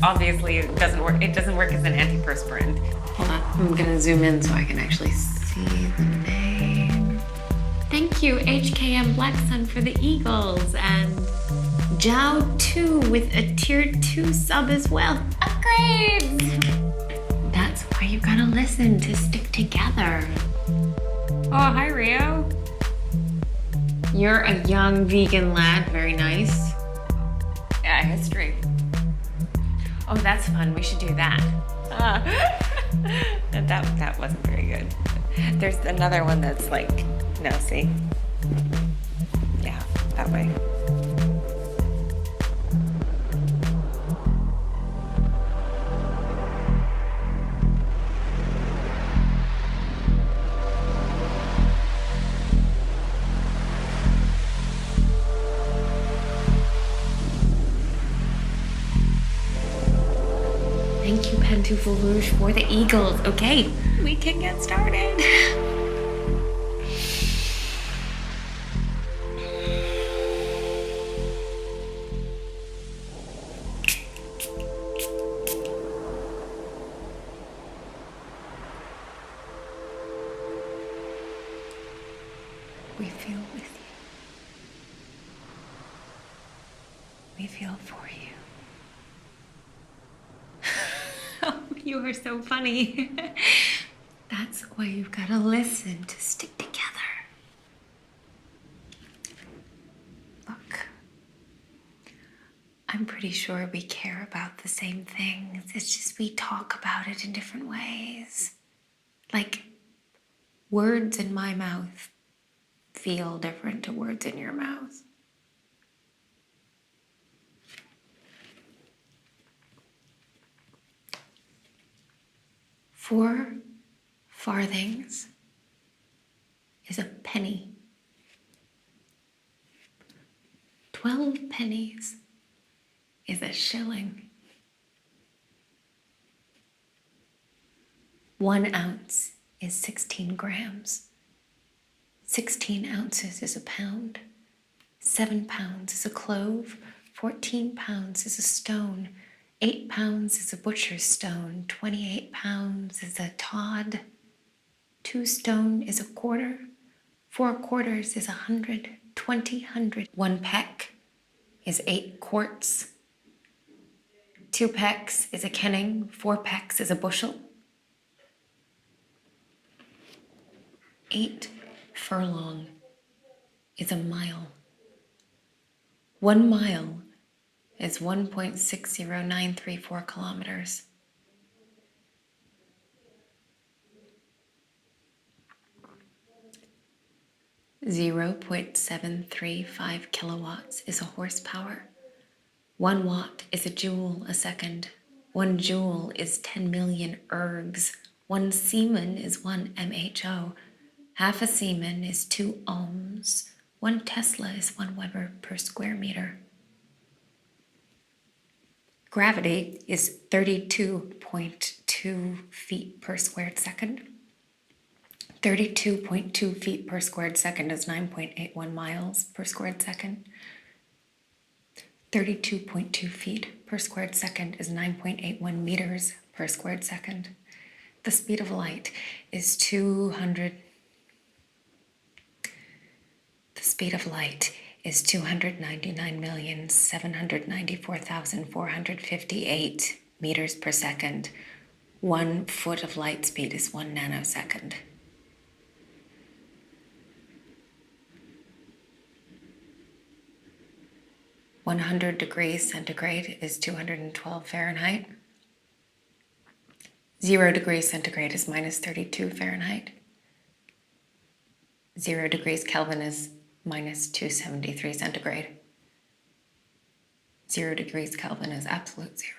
obviously it doesn't work. It doesn't work as an antiperspirant. Hold on, I'm gonna zoom in so I can actually see the name. Thank you, HKM Black Sun, for the Eagles, and Jiao2 with a tier 2 sub as well. Upgrades! That's why you gotta listen to stick together. Oh, hi, Rio. You're a young vegan lad, very nice. Yeah, history. Oh, that's fun. We should do that. That wasn't very good. There's another one that's like, no, see? Yeah, that way. Thank you, Pantoufle Rouge, for the Eagles. Okay, we can get started. We feel with you. We feel for you. Oh, you are so funny. That's why you've got to listen to stick together. Look, I'm pretty sure we care about the same things. It's just we talk about it in different ways. Like, words in my mouth feel different to words in your mouth. Four farthings is a penny. 12 pennies is a shilling. 1 ounce is 16 grams. 16 ounces is a pound. 7 pounds is a clove. 14 pounds is a stone. 8 pounds is a butcher's stone. 28 pounds is a tod. 2 stone is a quarter. 4 quarters is 100. 20 hundred. 1 peck is 8 quarts. 2 pecks is a kenning. 4 pecks is a bushel. 8 furlong is a mile. 1 mile is 1.60934 kilometers. .735 kilowatts is a horsepower. 1 watt is a joule a second. 1 joule is 10 million ergs. 1 Siemens is 1 MHO. Half a Siemens is 2 ohms. 1 Tesla is 1 Weber per square meter. Gravity is 32.2 feet per squared second. 32.2 feet per squared second is 9.81 miles per squared second. 32.2 feet per squared second is 9.81 meters per squared second. The speed of light is 299,794,458 meters per second. 1 foot of light speed is 1 nanosecond. (100°C) is 212 Fahrenheit. 0°C is -32 Fahrenheit. 0°K is -273 centigrade. 0°K is absolute zero.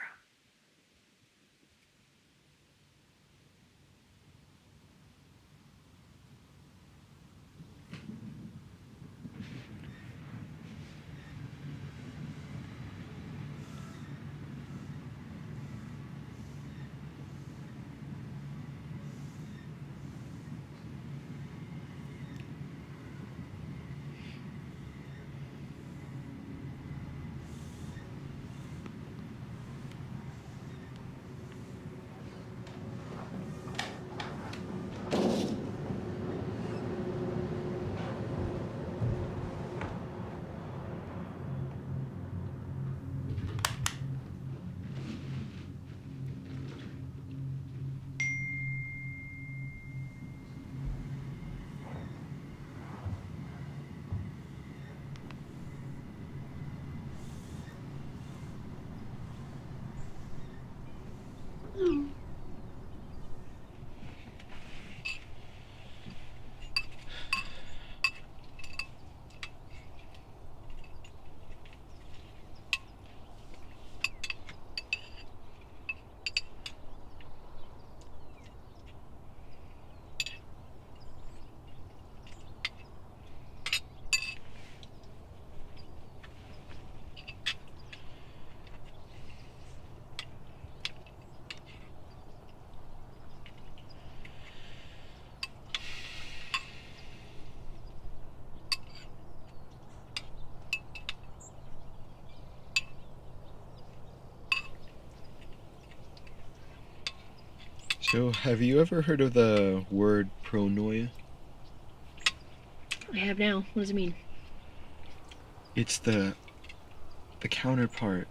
So, have you ever heard of the word pronoia? I have now. What does it mean? It's the counterpart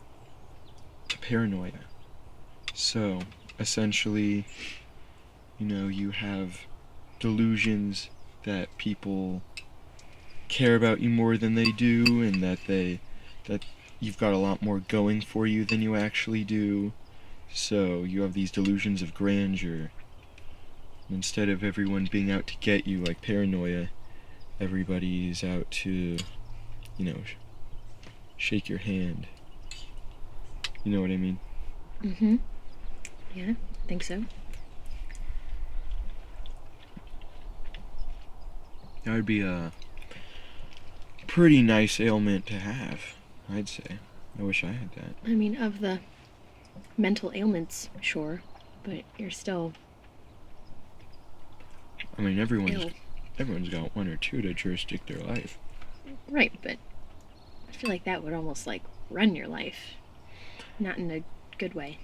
to paranoia. So, essentially, you have delusions that people care about you more than they do, and that you've got a lot more going for you than you actually do. So you have these delusions of grandeur. Instead of everyone being out to get you like paranoia, everybody's out to, shake your hand. You know what I mean? Mm-hmm. Yeah, I think so. That would be a pretty nice ailment to have, I'd say. I wish I had that. I mean, of the mental ailments, sure, but you're still I mean, ill. everyone's got one or two to jurisdict their life. Right, but I feel like that would almost, like, run your life. Not in a good way.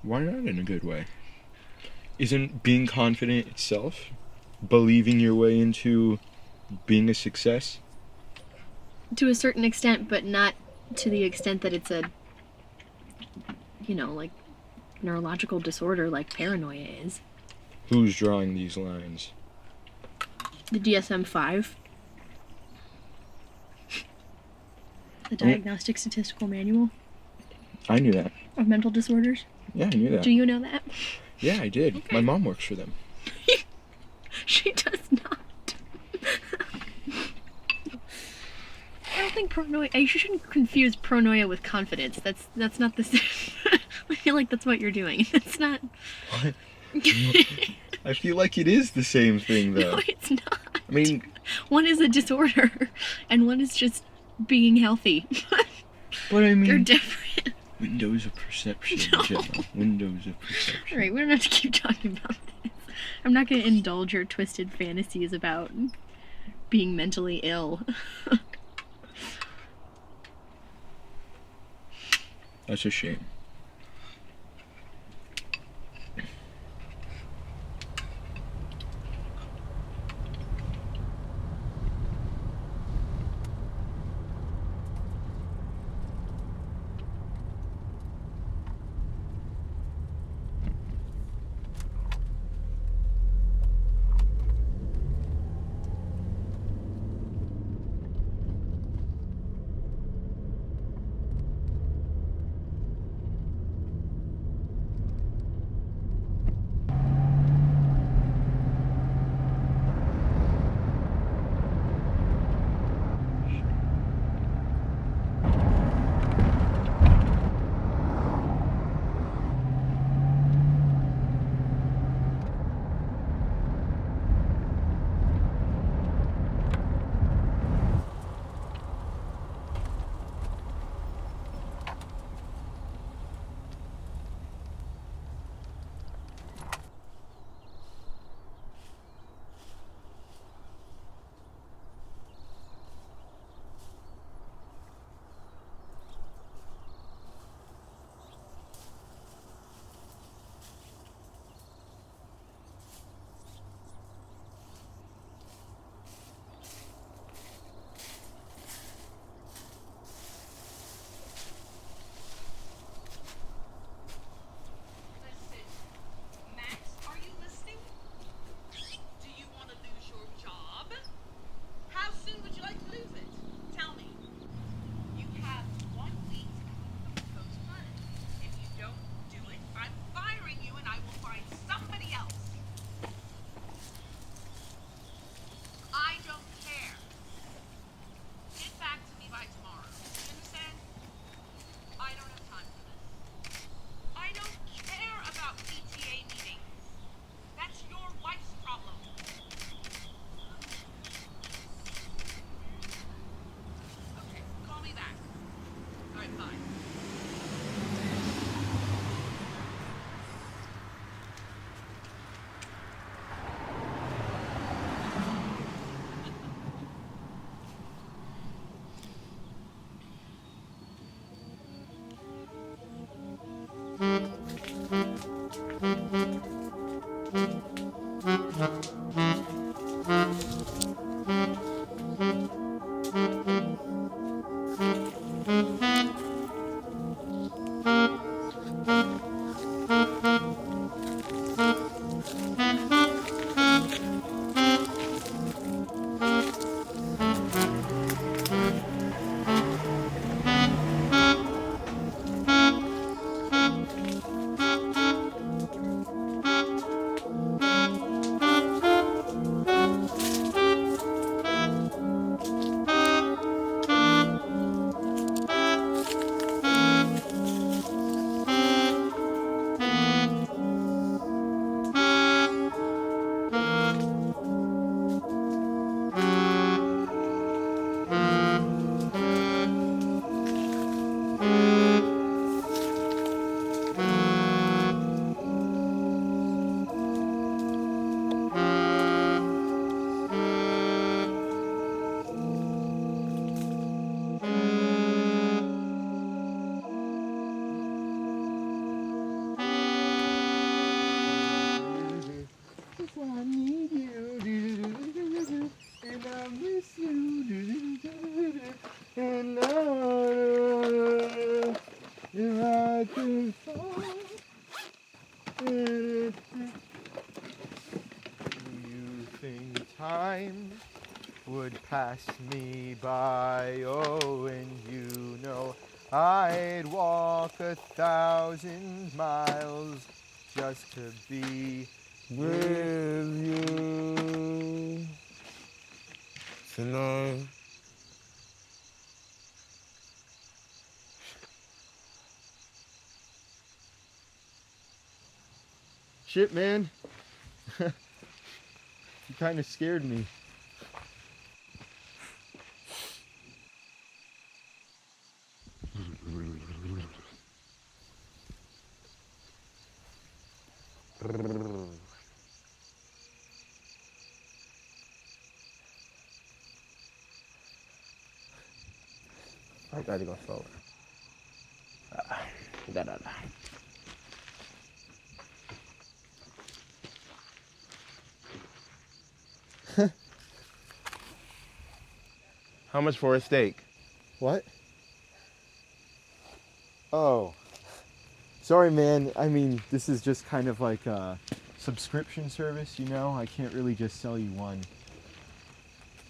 Why not in a good way? Isn't being confident itself believing your way into being a success? To a certain extent, but not to the extent that it's a, like, neurological disorder like paranoia is. Who's drawing these lines? The DSM-5. The Diagnostic Statistical Manual I knew that. of Mental Disorders. Yeah, I knew that. Do you know that? Yeah, I did. Okay. My mom works for them. She does not. I don't think pronoia. You shouldn't confuse pronoia with confidence. That's not the same. I feel like that's what you're doing. It's not. What? I feel like it is the same thing, though. No, it's not. I mean, one is a disorder, and one is just being healthy. but I mean, They're different. windows of perception, No. Janna. Windows of perception. All right, we don't have to keep talking about this. I'm not going to indulge your twisted fantasies about being mentally ill. That's a shame. I need you, and I miss you, and if I could fall, you think time would pass me by? Oh, and you know I'd walk 1,000 miles just to be with you tonight. Shit, man. You kind of scared me. I gotta go slower. Da. How much for a steak? What? Oh. Sorry, man. I mean, this is just kind of like a subscription service, you know? I can't really just sell you one.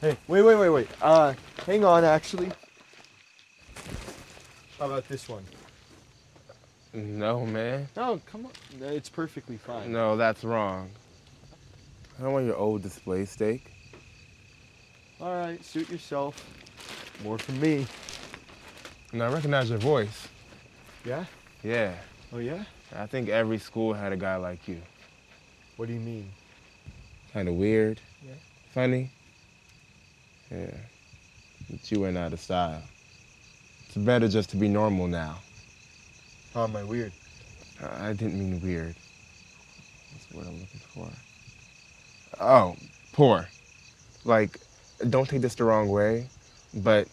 Hey, wait. Hang on, actually. How about this one? No, man. No, come on. It's perfectly fine. No, that's wrong. I don't want your old display steak. All right, suit yourself. More from me. And I recognize your voice. Yeah? Yeah. Oh, yeah? I think every school had a guy like you. What do you mean? Kind of weird. Yeah. Funny. Yeah. But you went out of style. It's better just to be normal now. How am I weird? I didn't mean weird. That's what I'm looking for. Oh, poor. Like, don't take this the wrong way, but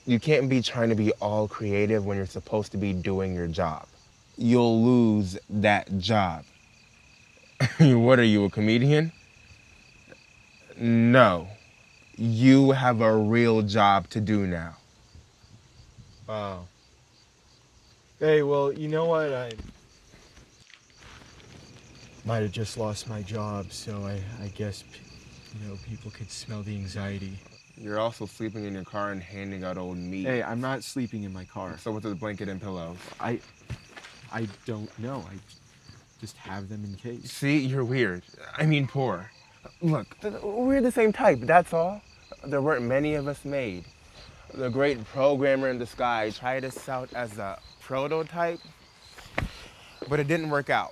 you can't be trying to be all creative when you're supposed to be doing your job. You'll lose that job. What are you, a comedian? No. You have a real job to do now. Wow. Hey, well, you know what? I might have just lost my job, so I guess, people could smell the anxiety. You're also sleeping in your car and handing out old meat. Hey, I'm not sleeping in my car. So what's with the blanket and pillows? I don't know. I just have them in case. See, you're weird. I mean, poor. Look, we're the same type, that's all. There weren't many of us made. The great programmer in the sky tried us out as a prototype, but it didn't work out.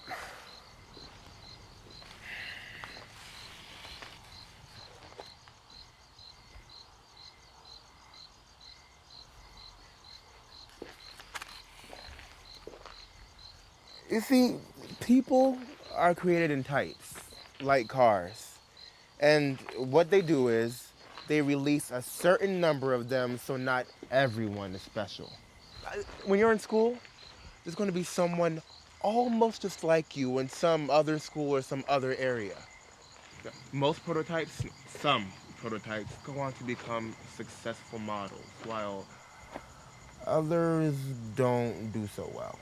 You see, people are created in types, like cars. And what they do is they release a certain number of them so not everyone is special. When you're in school, there's going to be someone almost just like you in some other school or some other area. Most prototypes, some prototypes, go on to become successful models, while others don't do so well.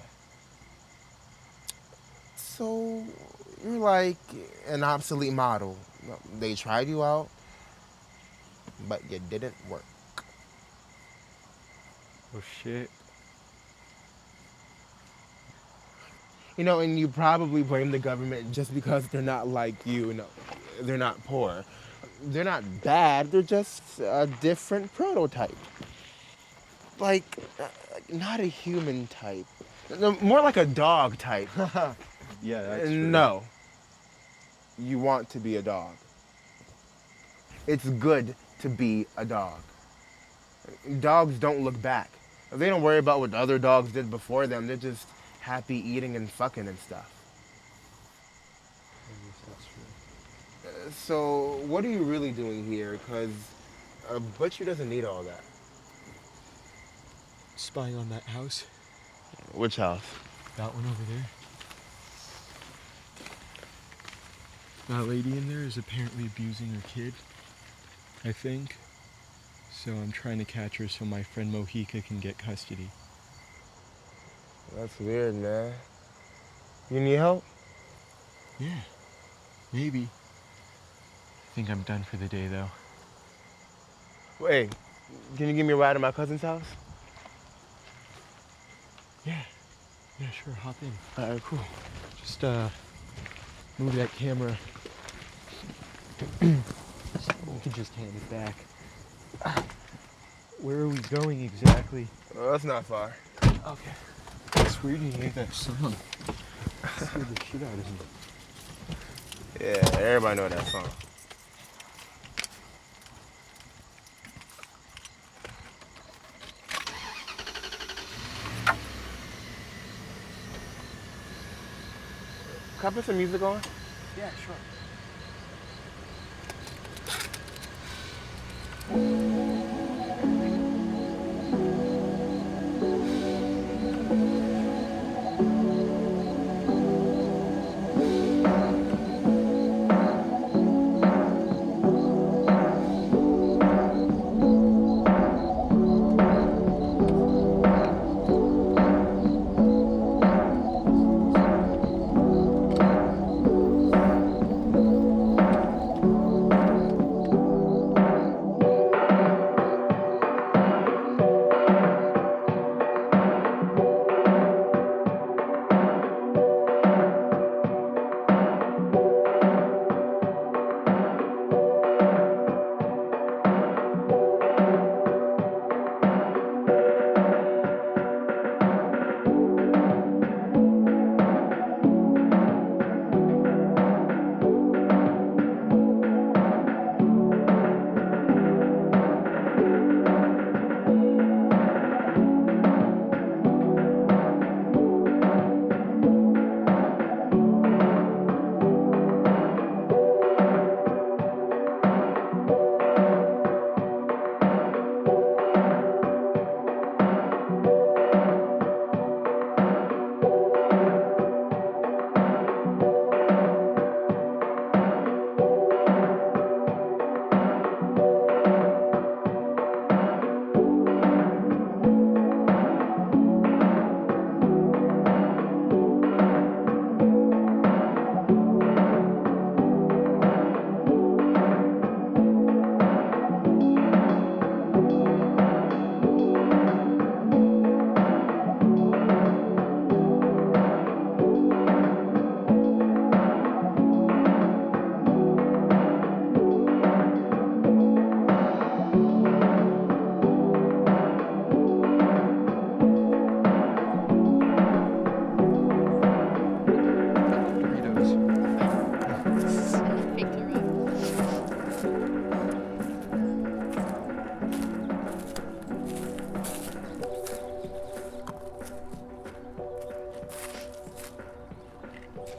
So you're like an obsolete model. They tried you out, but you didn't work. Oh shit. You know, and you probably blame the government just because they're not like you. No, they're not poor. They're not bad. They're just a different prototype. Like, not a human type. No, more like a dog type. Yeah, that's true. No, you want to be a dog. It's good to be a dog. Dogs don't look back. They don't worry about what other dogs did before them. They're just happy eating and fucking and stuff. I guess that's true. So, what are you really doing here? Because a butcher doesn't need all that. Spying on that house. Which house? That one over there. That lady in there is apparently abusing her kid, I think. So I'm trying to catch her so my friend Mojica can get custody. That's weird, man. You need help? Yeah, maybe. I think I'm done for the day, though. Wait, can you give me a ride to my cousin's house? Yeah, sure, hop in. All right, cool. Just, move that camera. You can just hand it back. Where are we going exactly? Oh, that's not far. Okay. It's weird you hear that song. It scared the shit out of me. Yeah, everybody know that song. Can I put some music on? Yeah, sure.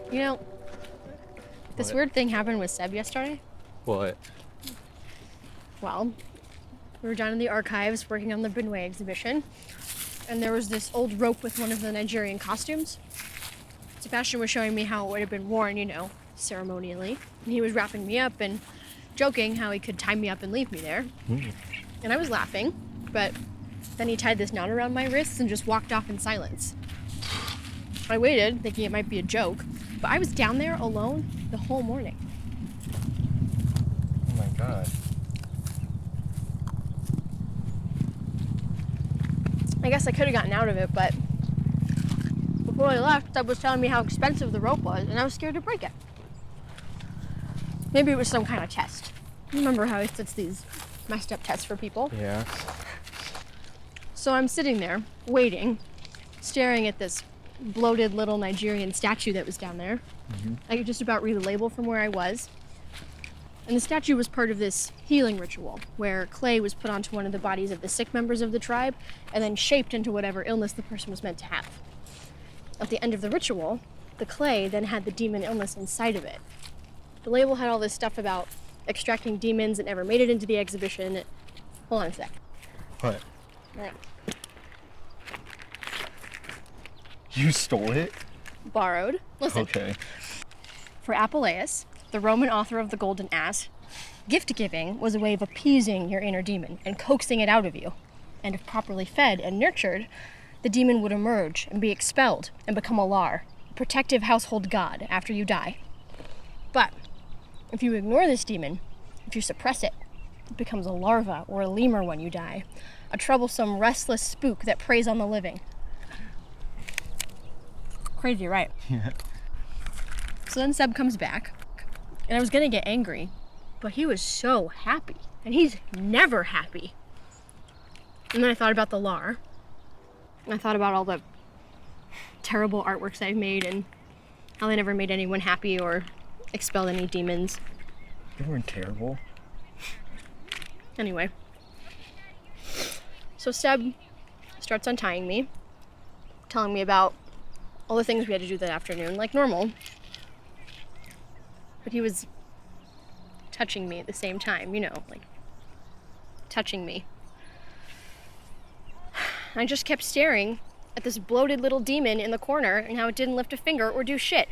You know, this weird thing happened with Seb yesterday. What? Well, we were down in the archives working on the Benway exhibition, and there was this old rope with one of the Nigerian costumes. Sebastian was showing me how it would have been worn, you know, ceremonially. And he was wrapping me up and joking how he could tie me up and leave me there. And I was laughing, but then he tied this knot around my wrists and just walked off in silence. I waited, thinking it might be a joke, but I was down there alone the whole morning. Oh my god. I guess I could have gotten out of it, but before I left, Seb was telling me how expensive the rope was, and I was scared to break it. Maybe it was some kind of test. You remember how he sets these messed up tests for people? Yeah. So I'm sitting there, waiting, staring at this bloated little Nigerian statue that was down there. I could just about read the label from where I was. And the statue was part of this healing ritual, where clay was put onto one of the bodies of the sick members of the tribe, and then shaped into whatever illness the person was meant to have. At the end of the ritual, the clay then had the demon illness inside of it. The label had all this stuff about extracting demons that never made it into the exhibition. Hold on a sec. What? Right. You stole it? Borrowed. Listen. Okay. For Apuleius, the Roman author of the Golden Ass, gift giving was a way of appeasing your inner demon and coaxing it out of you. And if properly fed and nurtured, the demon would emerge and be expelled and become a lar, a protective household god after you die. But if you ignore this demon, if you suppress it, it becomes a larva or a lemur when you die, a troublesome, restless spook that preys on the living. Crazy, right? Yeah. So then Seb comes back, and I was gonna get angry, but he was so happy, and he's never happy. And then I thought about the lar, and I thought about all the terrible artworks I've made and how they never made anyone happy or expelled any demons. They weren't terrible. Anyway, so Seb starts untying me, telling me about all the things we had to do that afternoon, like normal. But he was touching me at the same time, you know, like touching me. I just kept staring at this bloated little demon in the corner and how it didn't lift a finger or do shit.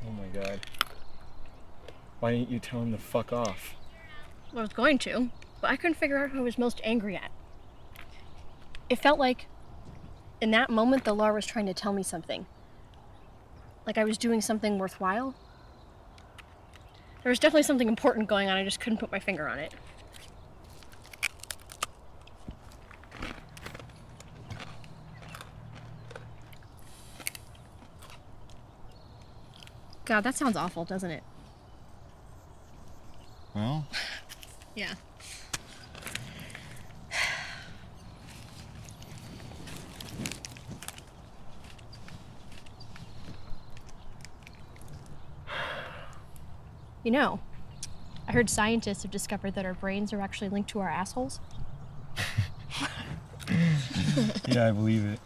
Oh my god. Why didn't you tell him to fuck off? I was going to, but I couldn't figure out who I was most angry at. It felt like in that moment the lar was trying to tell me something. Like I was doing something worthwhile. There was definitely something important going on, I just couldn't put my finger on it. God, that sounds awful, doesn't it? Well, Yeah. You know, I heard scientists have discovered that our brains are actually linked to our assholes. yeah, I believe it.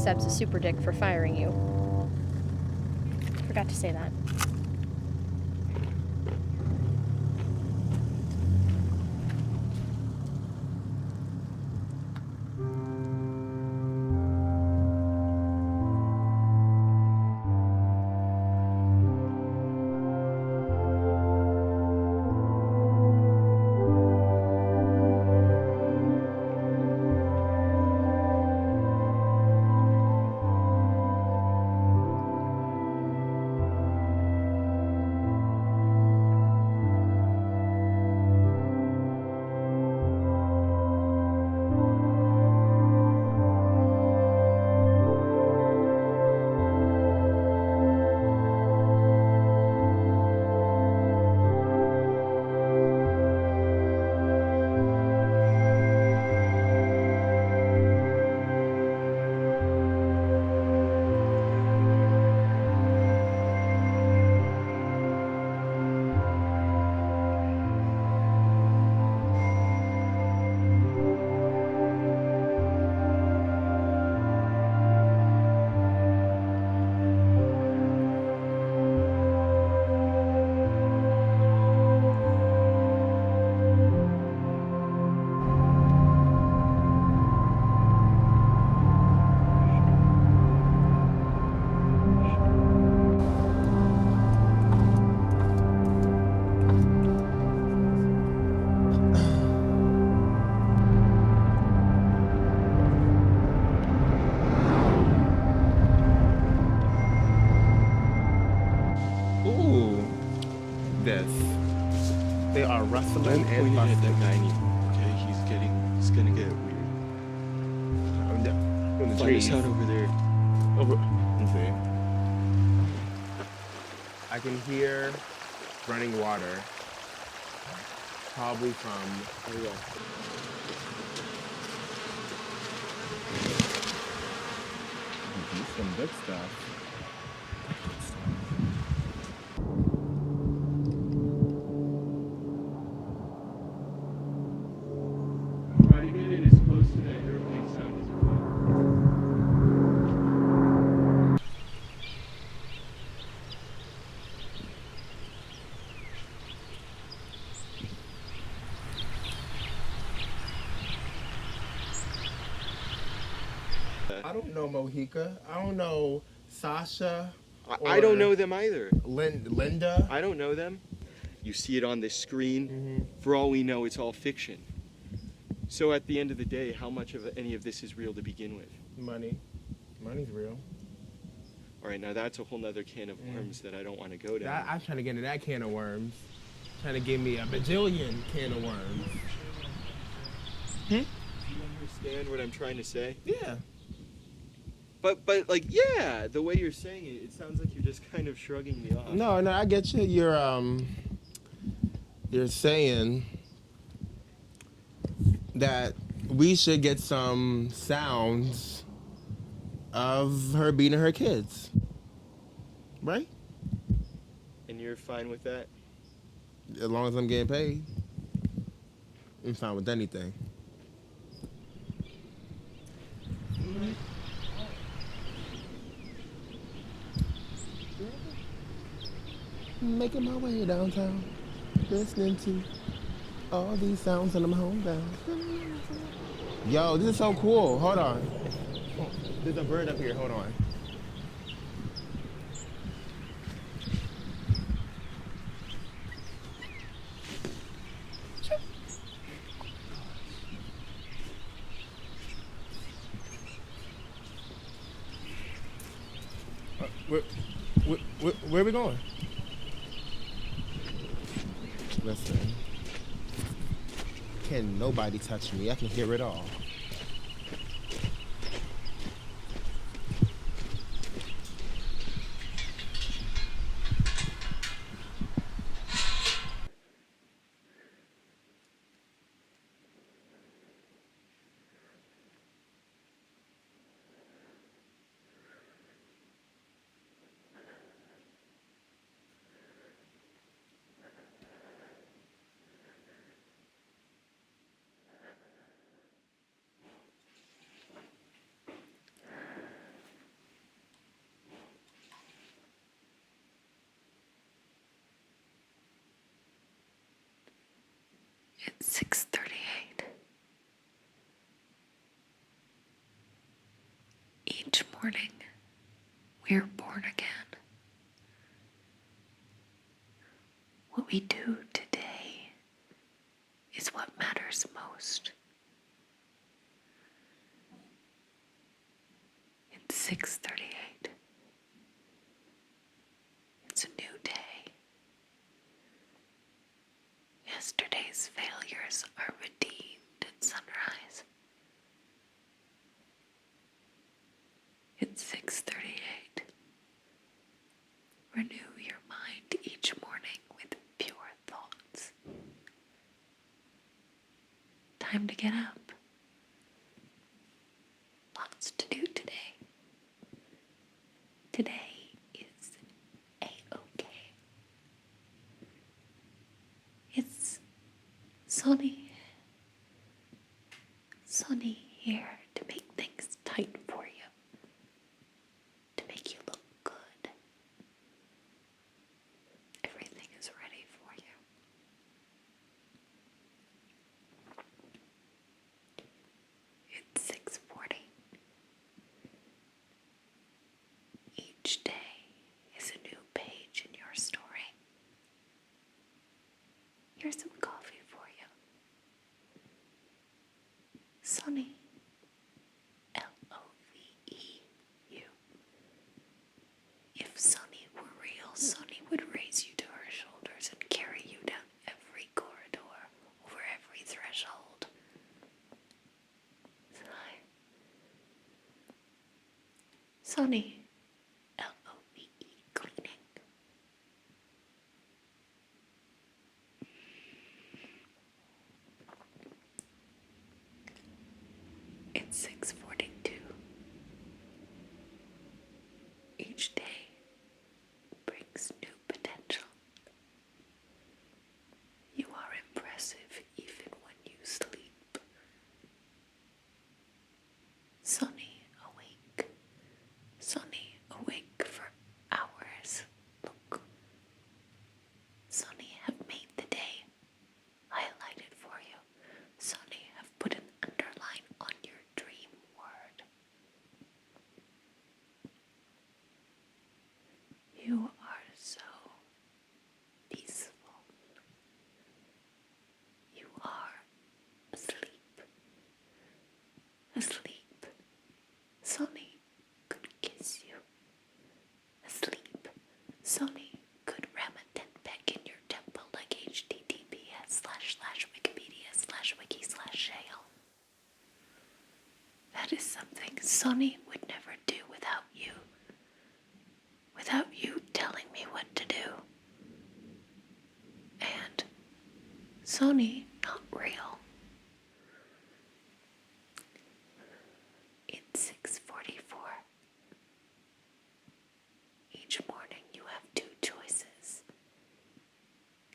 accepts a super dick for firing you. Forgot to say that. Ooh, this. They are rustling Don't and point it at that bustling. guy anymore, okay? It's gonna get weird. I'm down. The Find trees. us out over there. Over. Let's see. I can hear running water. Probably from. Oh yeah. Some good stuff. Try to get in as close to that airplane sound as you can. I don't know Mojica. I don't know Sasha. I don't know them either. Linda. I don't know them. You see it on this screen. For all we know, it's all fiction. So at the end of the day, how much of any of this is real to begin with? Money. Money's real. All right, now that's a whole nother can of worms that I don't want to go down. I'm trying to get into that can of worms. Trying to give me a bajillion can of worms. Do you understand what I'm trying to say? Yeah. But like, yeah, the way you're saying it, it sounds like you're just kind of shrugging me off. No, I get you. You're saying that we should get some sounds of her beating her kids. Right? And you're fine with that? As long as I'm getting paid. I'm fine with anything. Making my way downtown, listening to all these sounds and I'm homebound. Yo, this is so cool. Hold on. Oh, there's a bird up here. Hold on. Where are we going? Listen, can nobody touch me? I can hear it all. It's 6:38. Each morning, we're born again. What we do today is what matters most. It's 6:38. It's a new day. Yesterday's failures are redeemed at sunrise. It's 6:38. Renew your mind each morning with pure thoughts. Time to get up. Lots to do today. Today is A-okay. It's sunny. Sunny here to make things tight for you. To make you look good. Everything is ready for you. It's 6:40. Each day is a new page in your story. Here's some coffee for you. Sunny. L-O-V-E-U. If Sunny were real, Sunny would raise you to her shoulders and carry you down every corridor, over every threshold. Sunny. L-O-V-E, cleaning. It's 6:42. Each day brings new potential. You are impressive even when you sleep. Sunny awake. Sunny awake for hours. Look. Sunny have made the day highlighted for you. Sunny have put an underline on your dream word. You are so peaceful. You are asleep. Asleep. Sunny could kiss you. Asleep. Sunny could ram a tent peg in your temple like https://wikipedia/wiki/shale. That is something Sunny would never do without you. Without you telling me what to do. And Sunny, not real. It's 6:44. Each morning you have two choices.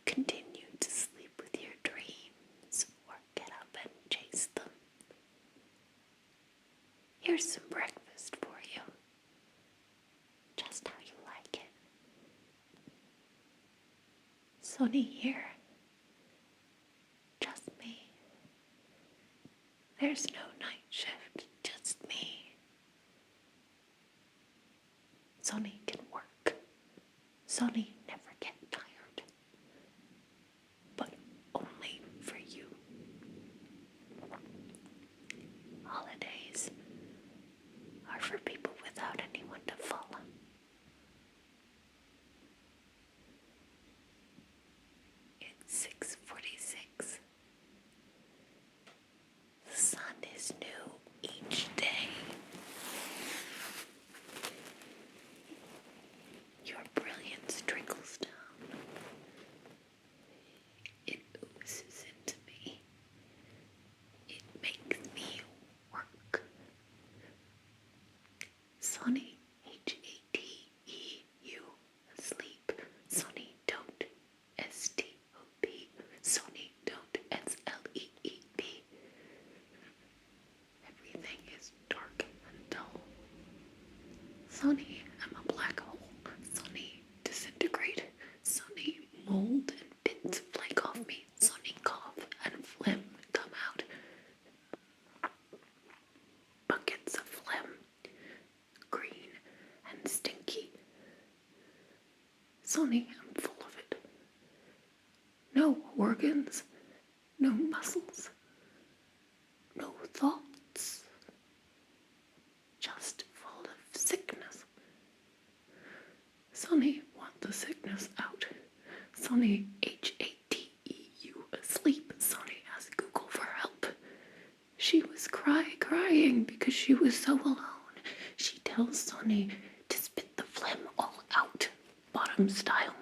Continue to sleep with your dreams or get up and chase them. Here's some breakfast for you. Just how you like it. Sunny here. Just me. There's no night shift, just me. Sunny can work. Sunny never get tired. But only for you. Holidays are for people without anyone to follow. It's 6:46. The sun is new each day. Your brilliance trickles down. It oozes into me. It makes me work. Sunny, H-A-T-E-U, sleep. Sunny, don't, S-T-O-P. organs, no muscles, no thoughts, just full of sickness. Sonny, want the sickness out. Sonny, H-A-T-E-U, asleep. Sonny asked Google for help. She was crying because she was so alone. She tells Sonny to spit the phlegm all out, bottom style.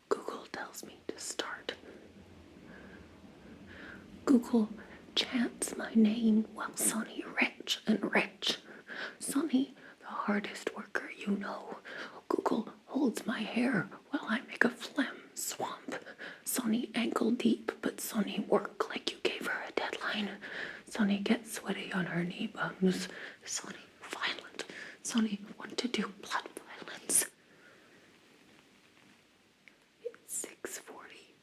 Google tells me to start. Google chants my name while Sonny retch and retch. Sonny, the hardest worker you know. Google holds my hair while I make a phlegm swamp. Sonny ankle deep, but Sonny work like you gave her a deadline. Sonny gets sweaty on her knee bums. Sonny violent. Sonny want to do blood violence. It's 6:48.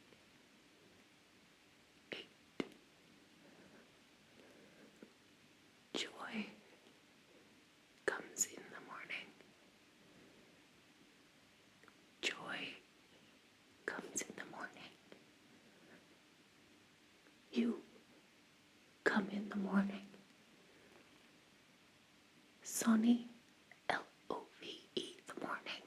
Joy comes in the morning. Joy comes in the morning. You come in the morning. Sonny, L-O-V-E, the morning.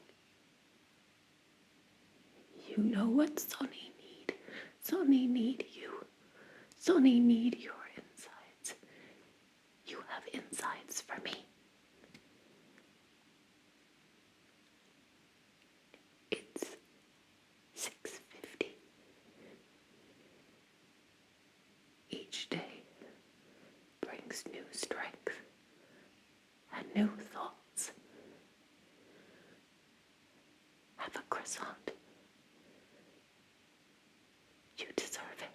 You know what Sonny need. Sonny need you. Sonny need your insides. You have insides for me. It's 6:50. Each day brings new strength and new thoughts. Have a croissant. You deserve it.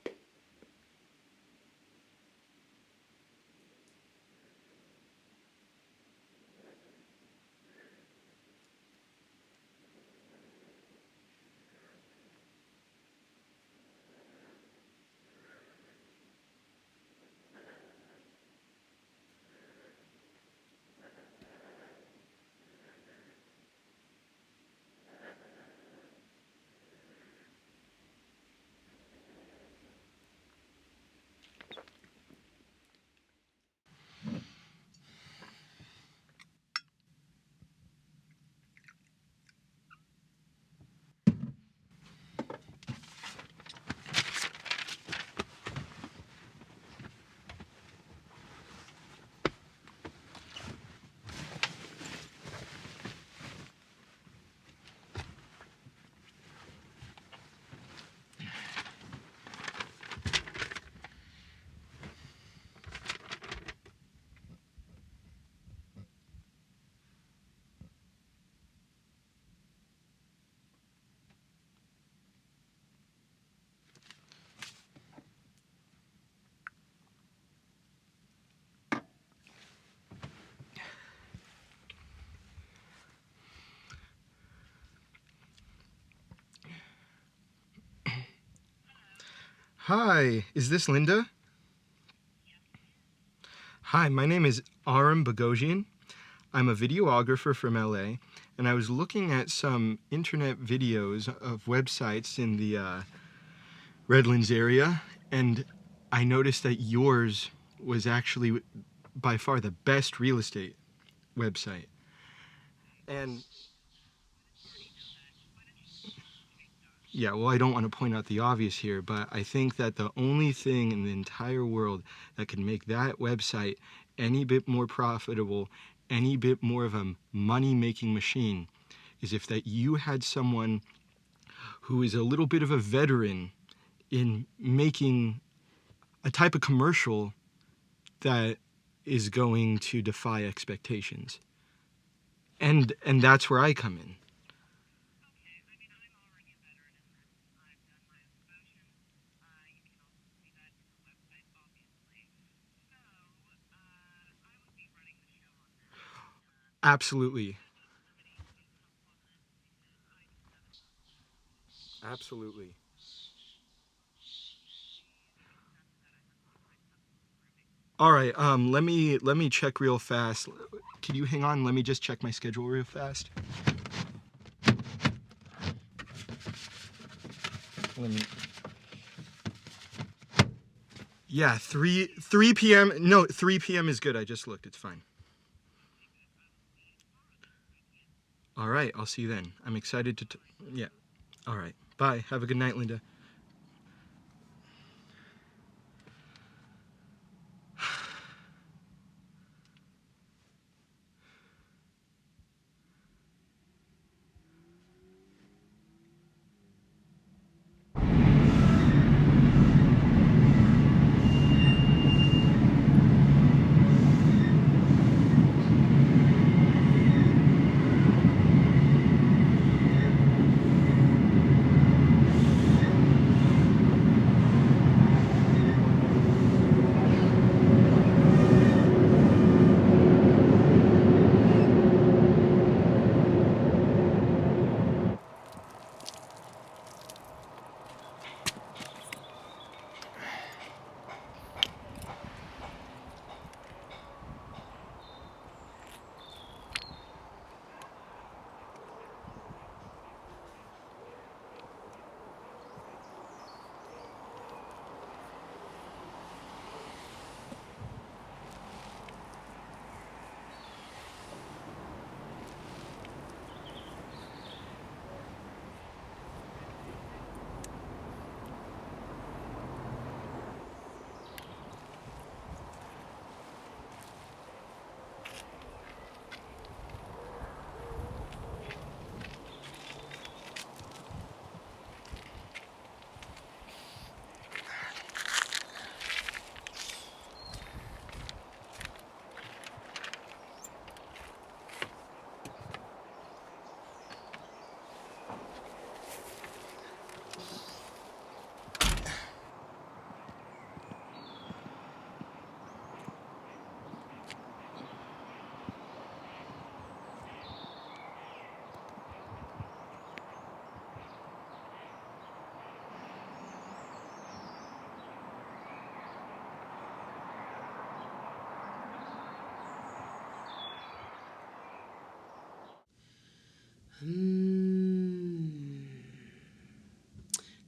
Hi, is this Linda? Hi, my name is Aram Bogosian. I'm a videographer from LA, and I was looking at some internet videos of websites in the Redlands area, and I noticed that yours was actually by far the best real estate website. And yeah, well, I don't want to point out the obvious here, but I think that the only thing in the entire world that could make that website any bit more profitable, any bit more of a money-making machine, is if that you had someone who is a little bit of a veteran in making a type of commercial that is going to defy expectations. And that's where I come in. Absolutely. Absolutely. All right, let me check real fast. Can you hang on? Let me just check my schedule real fast. Let me. Yeah, 3 p.m. No, 3 p.m. is good. I just looked. It's fine. All right, I'll see you then. I'm excited to. Yeah. All right. Bye. Have a good night, Linda.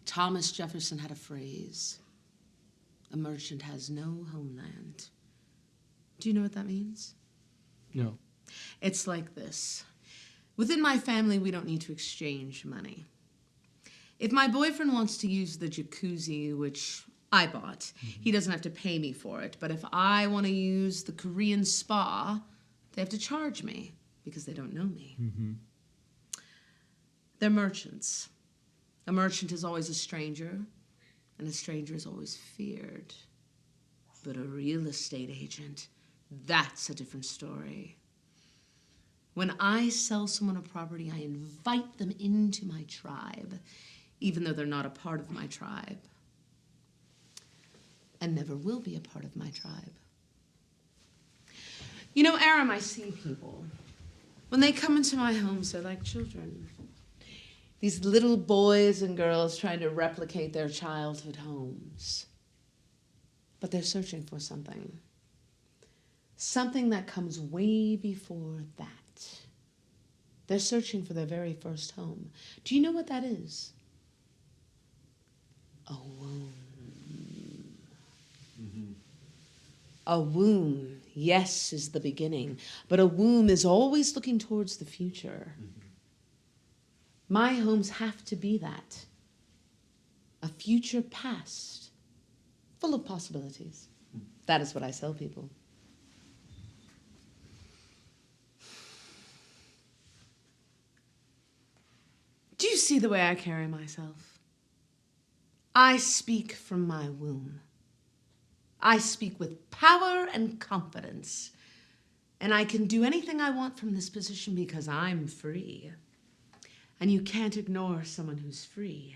Thomas Jefferson had a phrase, "A merchant has no homeland." Do you know what that means? No. It's like this. Within my family, we don't need to exchange money. If my boyfriend wants to use the jacuzzi, which I bought, he doesn't have to pay me for it. But if I want to use the Korean spa, they have to charge me because they don't know me. They're merchants. A merchant is always a stranger, and a stranger is always feared. But a real estate agent, that's a different story. When I sell someone a property, I invite them into my tribe, even though they're not a part of my tribe, and never will be a part of my tribe. You know, Aram, I see people. When they come into my homes, they're like children. These little boys and girls trying to replicate their childhood homes. But they're searching for something. Something that comes way before that. They're searching for their very first home. Do you know what that is? A womb. A womb, yes, is the beginning, but a womb is always looking towards the future. My homes have to be that. A future past, full of possibilities. That is what I tell people. Do you see the way I carry myself? I speak from my womb. I speak with power and confidence. And I can do anything I want from this position because I'm free. And you can't ignore someone who's free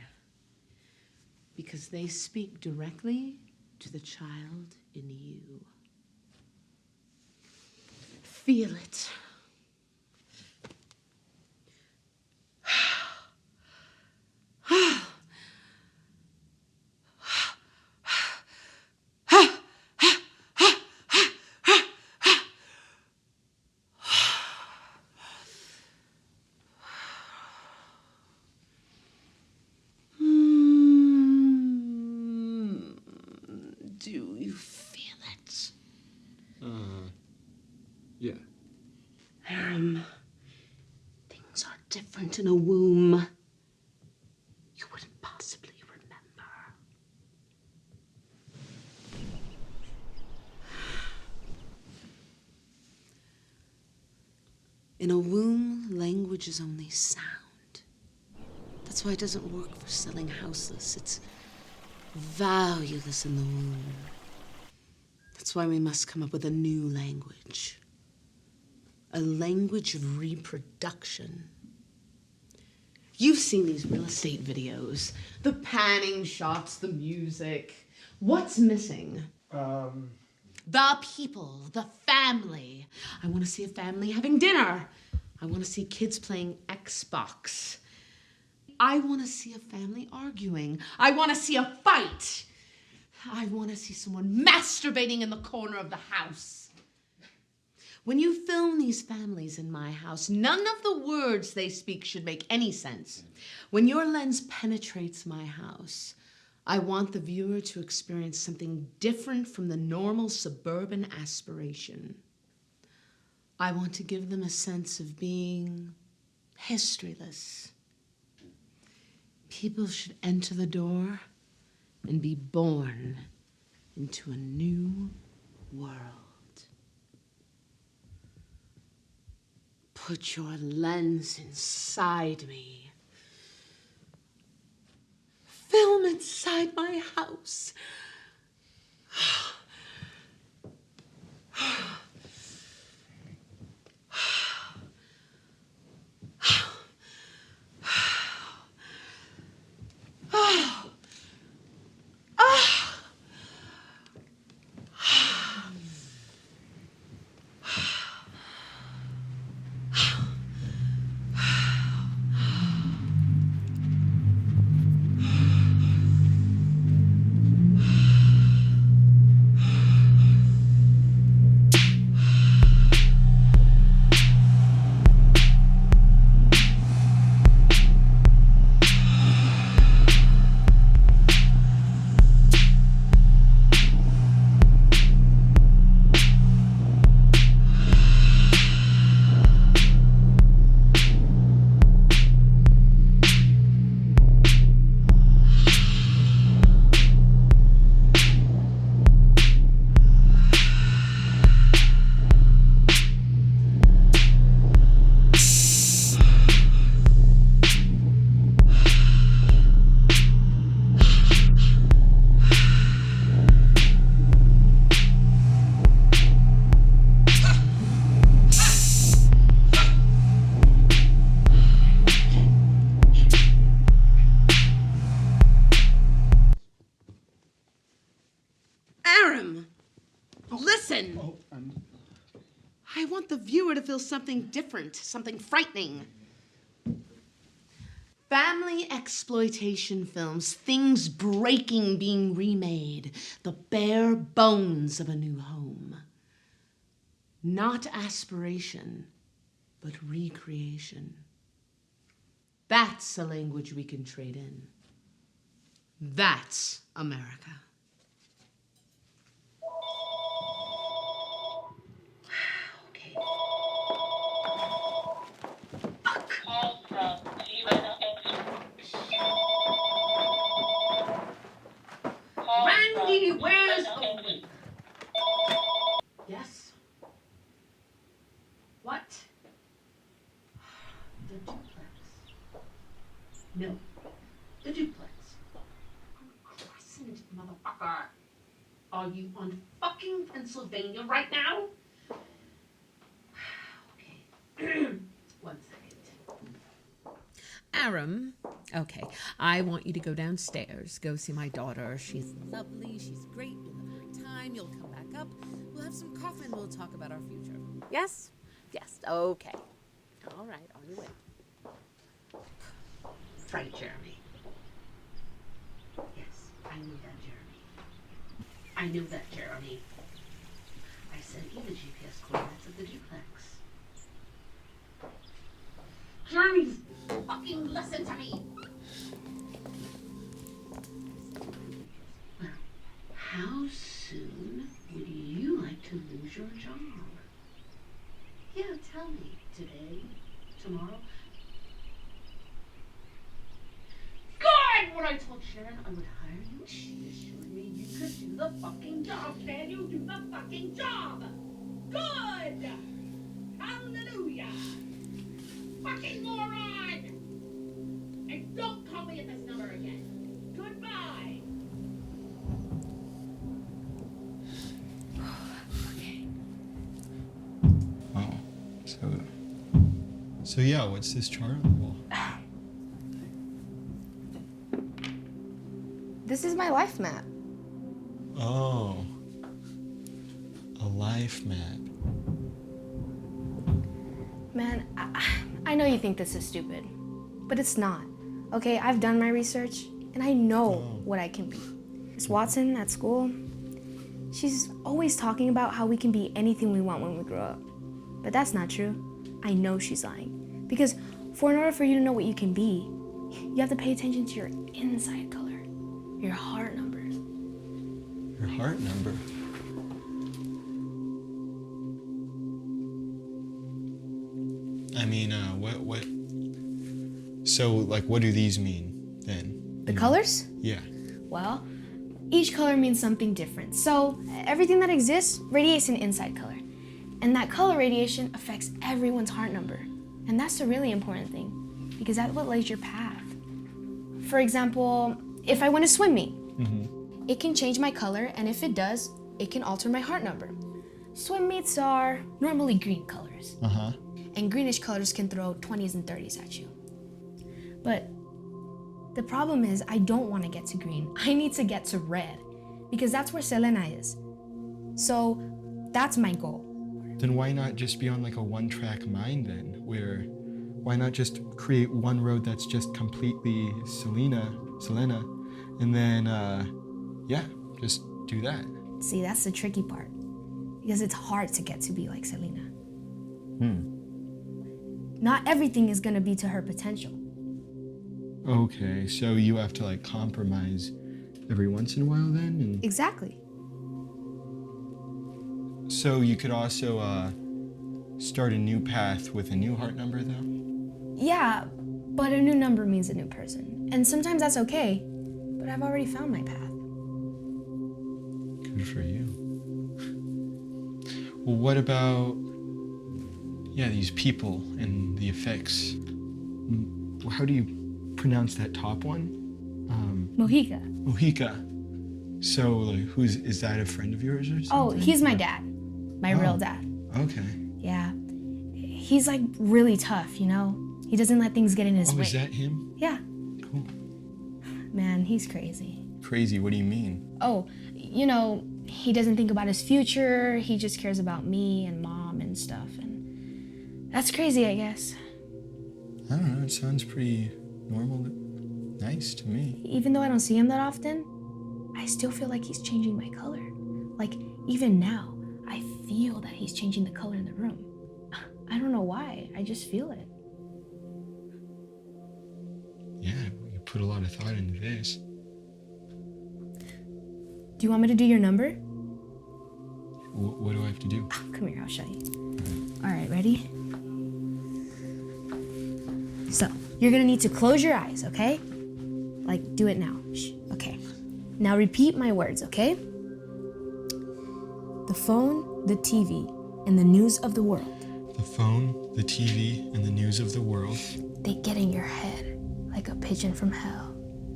because they speak directly to the child in you. Feel it. in a womb you wouldn't possibly remember. In a womb, language is only sound. That's why it doesn't work for selling houseless. It's valueless in the womb. That's why we must come up with a new language. A language of reproduction. You've seen these real estate videos. The panning shots, the music. What's missing? The people, the family. I want to see a family having dinner. I want to see kids playing Xbox. I want to see a family arguing. I want to see a fight. I want to see someone masturbating in the corner of the house. When you film these families in my house, none of the words they speak should make any sense. When your lens penetrates my house, I want the viewer to experience something different from the normal suburban aspiration. I want to give them a sense of being historyless. People should enter the door and be born into a new world. Put your lens inside me. Film inside my house. Listen! I want the viewer to feel something different, something frightening. Family exploitation films, things breaking, being remade, the bare bones of a new home. Not aspiration, but recreation. That's a language we can trade in. That's America. Okay. Fuck. Call from Randy, where's Owen? Yes? What? The duplex. No, the duplex. On Crescent, motherfucker. Are you on fucking Pennsylvania right now? Okay. 1 second. Aram, okay, I want you to go downstairs, go see my daughter. She's lovely, she's great, you'll have a great time, you'll come back up, we'll have some coffee and we'll talk about our future. Yes? Yes, okay. All right, on your way. Right, Jeremy. Yes, I knew that, Jeremy. I knew that, Jeremy. I sent you the GPS coordinates of the duplex. Jeremy, fucking listen to me! Well, how soon would you like to lose your job? Yeah, tell me. Today? Tomorrow? I told Sharon I would hire you, she assured me you could do the fucking job. Can you do the fucking job? Good! Hallelujah! Fucking moron! And don't call me at this number again. Goodbye! Oh, so yeah, what's this chart on the wall? This is my life map. Oh, a life map. Man, I know you think this is stupid, but it's not. Okay, I've done my research and I know what I can be. Miss Watson at school, she's always talking about how we can be anything we want when we grow up. But that's not true. I know she's lying. Because in order for you to know what you can be, you have to pay attention to your inside color, your heart number. Your heart number? I mean, what? So, like, what do these mean then? The colors? Yeah. Well, each color means something different. So everything that exists radiates an inside color. And that color radiation affects everyone's heart number. And that's the really important thing, because that's what lays your path. For example, if I want to swim meet, it can change my color, and if it does, it can alter my heart number. Swim meets are normally green colors. And greenish colors can throw 20s and 30s at you. But the problem is I don't want to get to green. I need to get to red, because that's where Selena is. So that's my goal. Then why not just be on like a one-track mind then? Why not just create one road that's just completely Selena, and then, yeah, just do that. See, that's the tricky part, because it's hard to get to be like Selena. Not everything is gonna be to her potential. Okay, so you have to like compromise every once in a while then? And Exactly. so you could also start a new path with a new heart number though? Yeah, but a new number means a new person. And sometimes that's okay, but I've already found my path. Good for you. Well, what about, yeah, these people and the effects? How do you pronounce that top one? Mojica. Mojica. So, like, is that a friend of yours or something? Oh, he's my dad. My real dad. Okay. Yeah. He's like really tough, you know? He doesn't let things get in his Oh, way. is that him? Yeah. Cool. Man, he's crazy. Crazy, what do you mean? Oh, you know, he doesn't think about his future. He just cares about me and mom and stuff. And that's crazy, I guess. I don't know, it sounds pretty normal, nice to me. Even though I don't see him that often, I still feel like he's changing my color. Like, even now, I feel that he's changing the color in the room. I don't know why, I just feel it. Yeah, you put a lot of thought into this. Do you want me to do your number? What do I have to do? Come here, I'll show you. All right, ready? So, you're gonna need to close your eyes, okay? Like, do it now. Shh. Okay. Now repeat my words, okay? The phone, the TV, and the news of the world. The phone, the TV, and the news of the world. They get in your head like a pigeon from hell.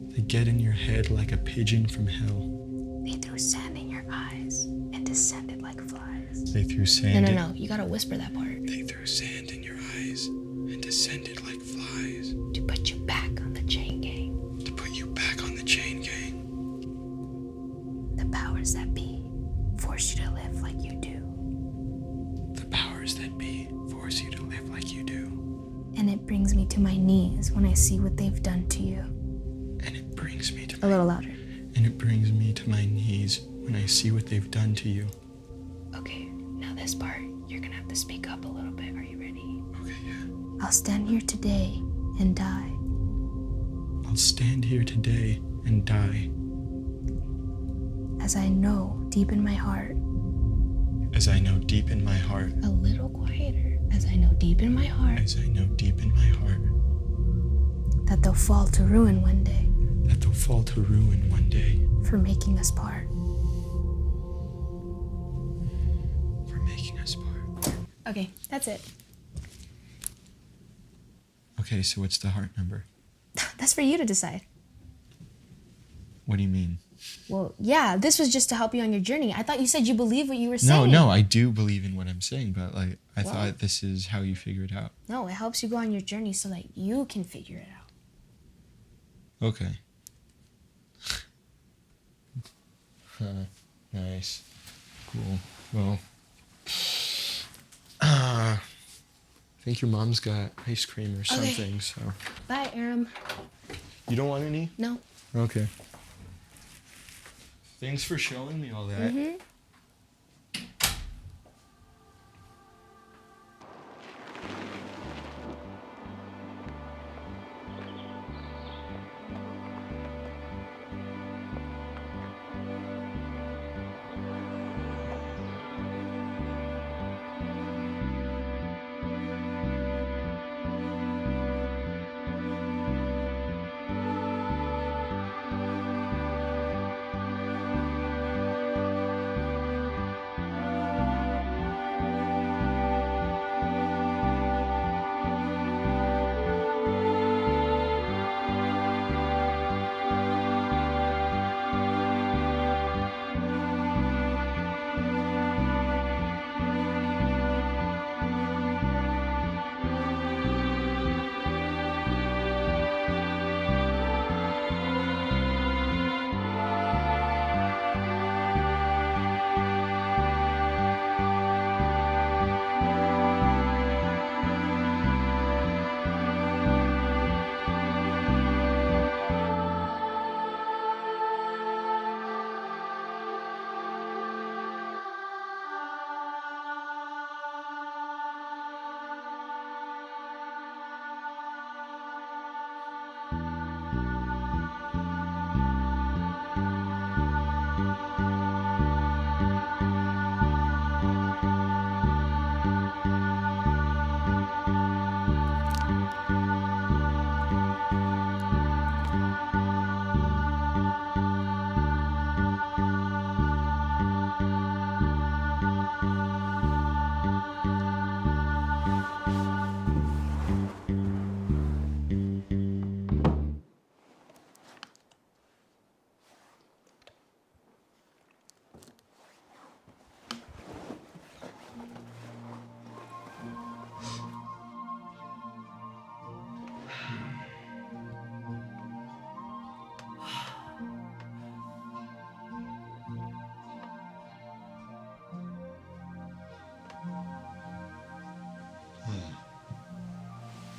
They get in your head like a pigeon from hell. They threw sand in your eyes and descended like flies. They threw sand No, you gotta whisper that part. They threw sand in your eyes and descended like flies. To put you back on the chain gang. To put you back on the chain gang. The powers that be force you to live like you do. The powers that be force you to live like you do. And it brings me to my knees when I see what they've done to you. And it brings me to A little louder. And it brings me to my knees when I see what they've done to you. Okay, now this part, you're gonna have to speak up a little bit. Are you ready? Okay, yeah. I'll stand here today and die. I'll stand here today and die. As I know deep in my heart. As I know deep in my heart. A little quieter. As I know deep in my heart. As I know deep in my heart. That they'll fall to ruin one day. That they'll fall to ruin one day. For making us part. For making us part. Okay, that's it. Okay, so what's the heart number? That's for you to decide. What do you mean? Well, yeah, this was just to help you on your journey. I thought you said you believe what you were saying. No, I do believe in what I'm saying, but like I thought this is how you figure it out. No, it helps you go on your journey so that you can figure it out. Okay. Nice. Cool. Well, I think your mom's got ice cream or something, so. Bye, Aram. You don't want any? No. Okay. Thanks for showing me all that. Mm-hmm.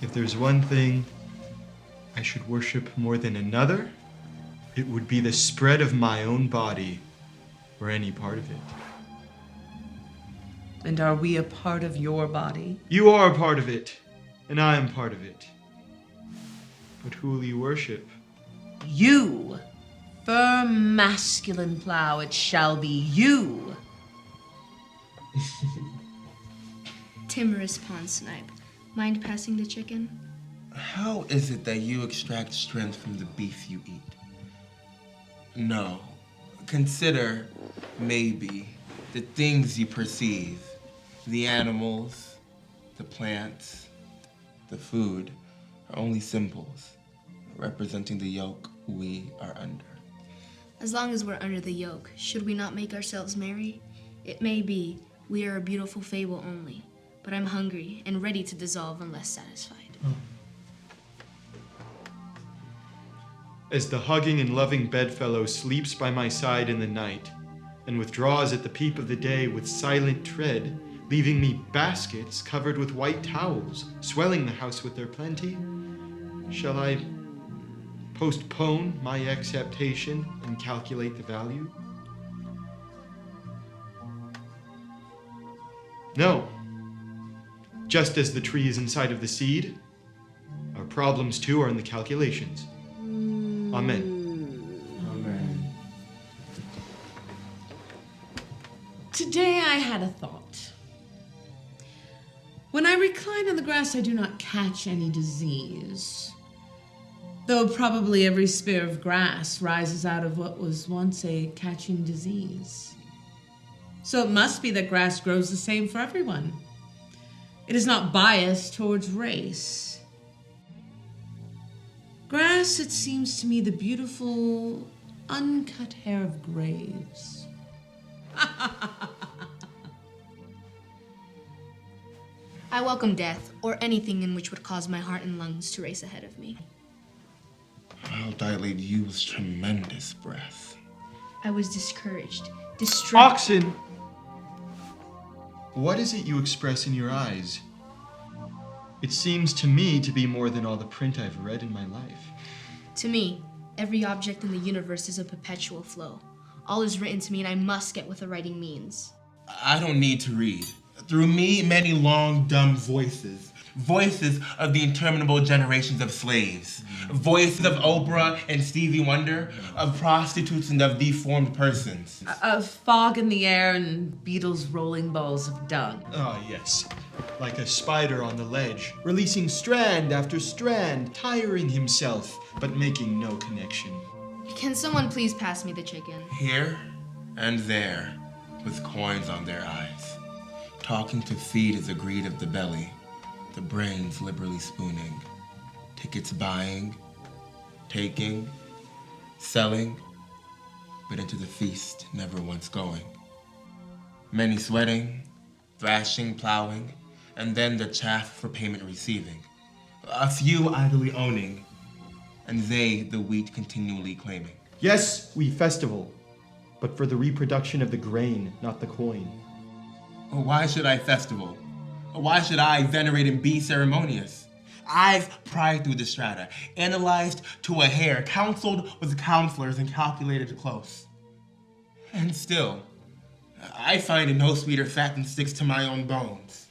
If there's one thing I should worship more than another, it would be the spread of my own body, or any part of it. And are we a part of your body? You are a part of it, and I am part of it. But who will you worship? You. Firm masculine plow, it shall be you. Timorous pond snipe. Mind passing the chicken? How is it that you extract strength from the beef you eat? No. Consider, maybe, the things you perceive. The animals, the plants, the food are only symbols representing the yoke we are under. As long as we're under the yoke, should we not make ourselves merry? It may be we are a beautiful fable only, but I'm hungry and ready to dissolve unless satisfied. As the hugging and loving bedfellow sleeps by my side in the night, and withdraws at the peep of the day with silent tread, leaving me baskets covered with white towels, swelling the house with their plenty, shall I postpone my acceptation and calculate the value? No. Just as the tree is inside of the seed, our problems too are in the calculations. Amen. Amen. Today I had a thought. When I recline on the grass, I do not catch any disease. Though probably every spear of grass rises out of what was once a catching disease. So it must be that grass grows the same for everyone. It is not biased towards race. Grass, it seems to me, the beautiful, uncut hair of graves. I welcome death, or anything in which would cause my heart and lungs to race ahead of me. I'll dilate you with tremendous breath. I was discouraged, distracted. Oxen! What is it you express in your eyes? It seems to me to be more than all the print I've read in my life. To me, every object in the universe is a perpetual flow. All is written to me, and I must get what the writing means. I don't need to read. Through me, many long, dumb voices. Voices of the interminable generations of slaves. Voices of Oprah and Stevie Wonder, of prostitutes and of deformed persons. Of fog in the air and beetles rolling balls of dung. Ah, yes. Like a spider on the ledge, releasing strand after strand, tiring himself, but making no connection. Can someone please pass me the chicken? Here and there, with coins on their eyes. Talking to feed is a greed of the belly, the brains liberally spooning. Tickets buying, taking, selling, but into the feast never once going. Many sweating, thrashing, plowing, and then the chaff for payment receiving. A few idly owning, and they the wheat continually claiming. Yes, we festival, but for the reproduction of the grain, not the coin. Why should I festival? Why should I venerate and be ceremonious? I've pried through the strata, analyzed to a hair, counseled with counselors, and calculated close. And still, I find it no sweeter fat than sticks to my own bones.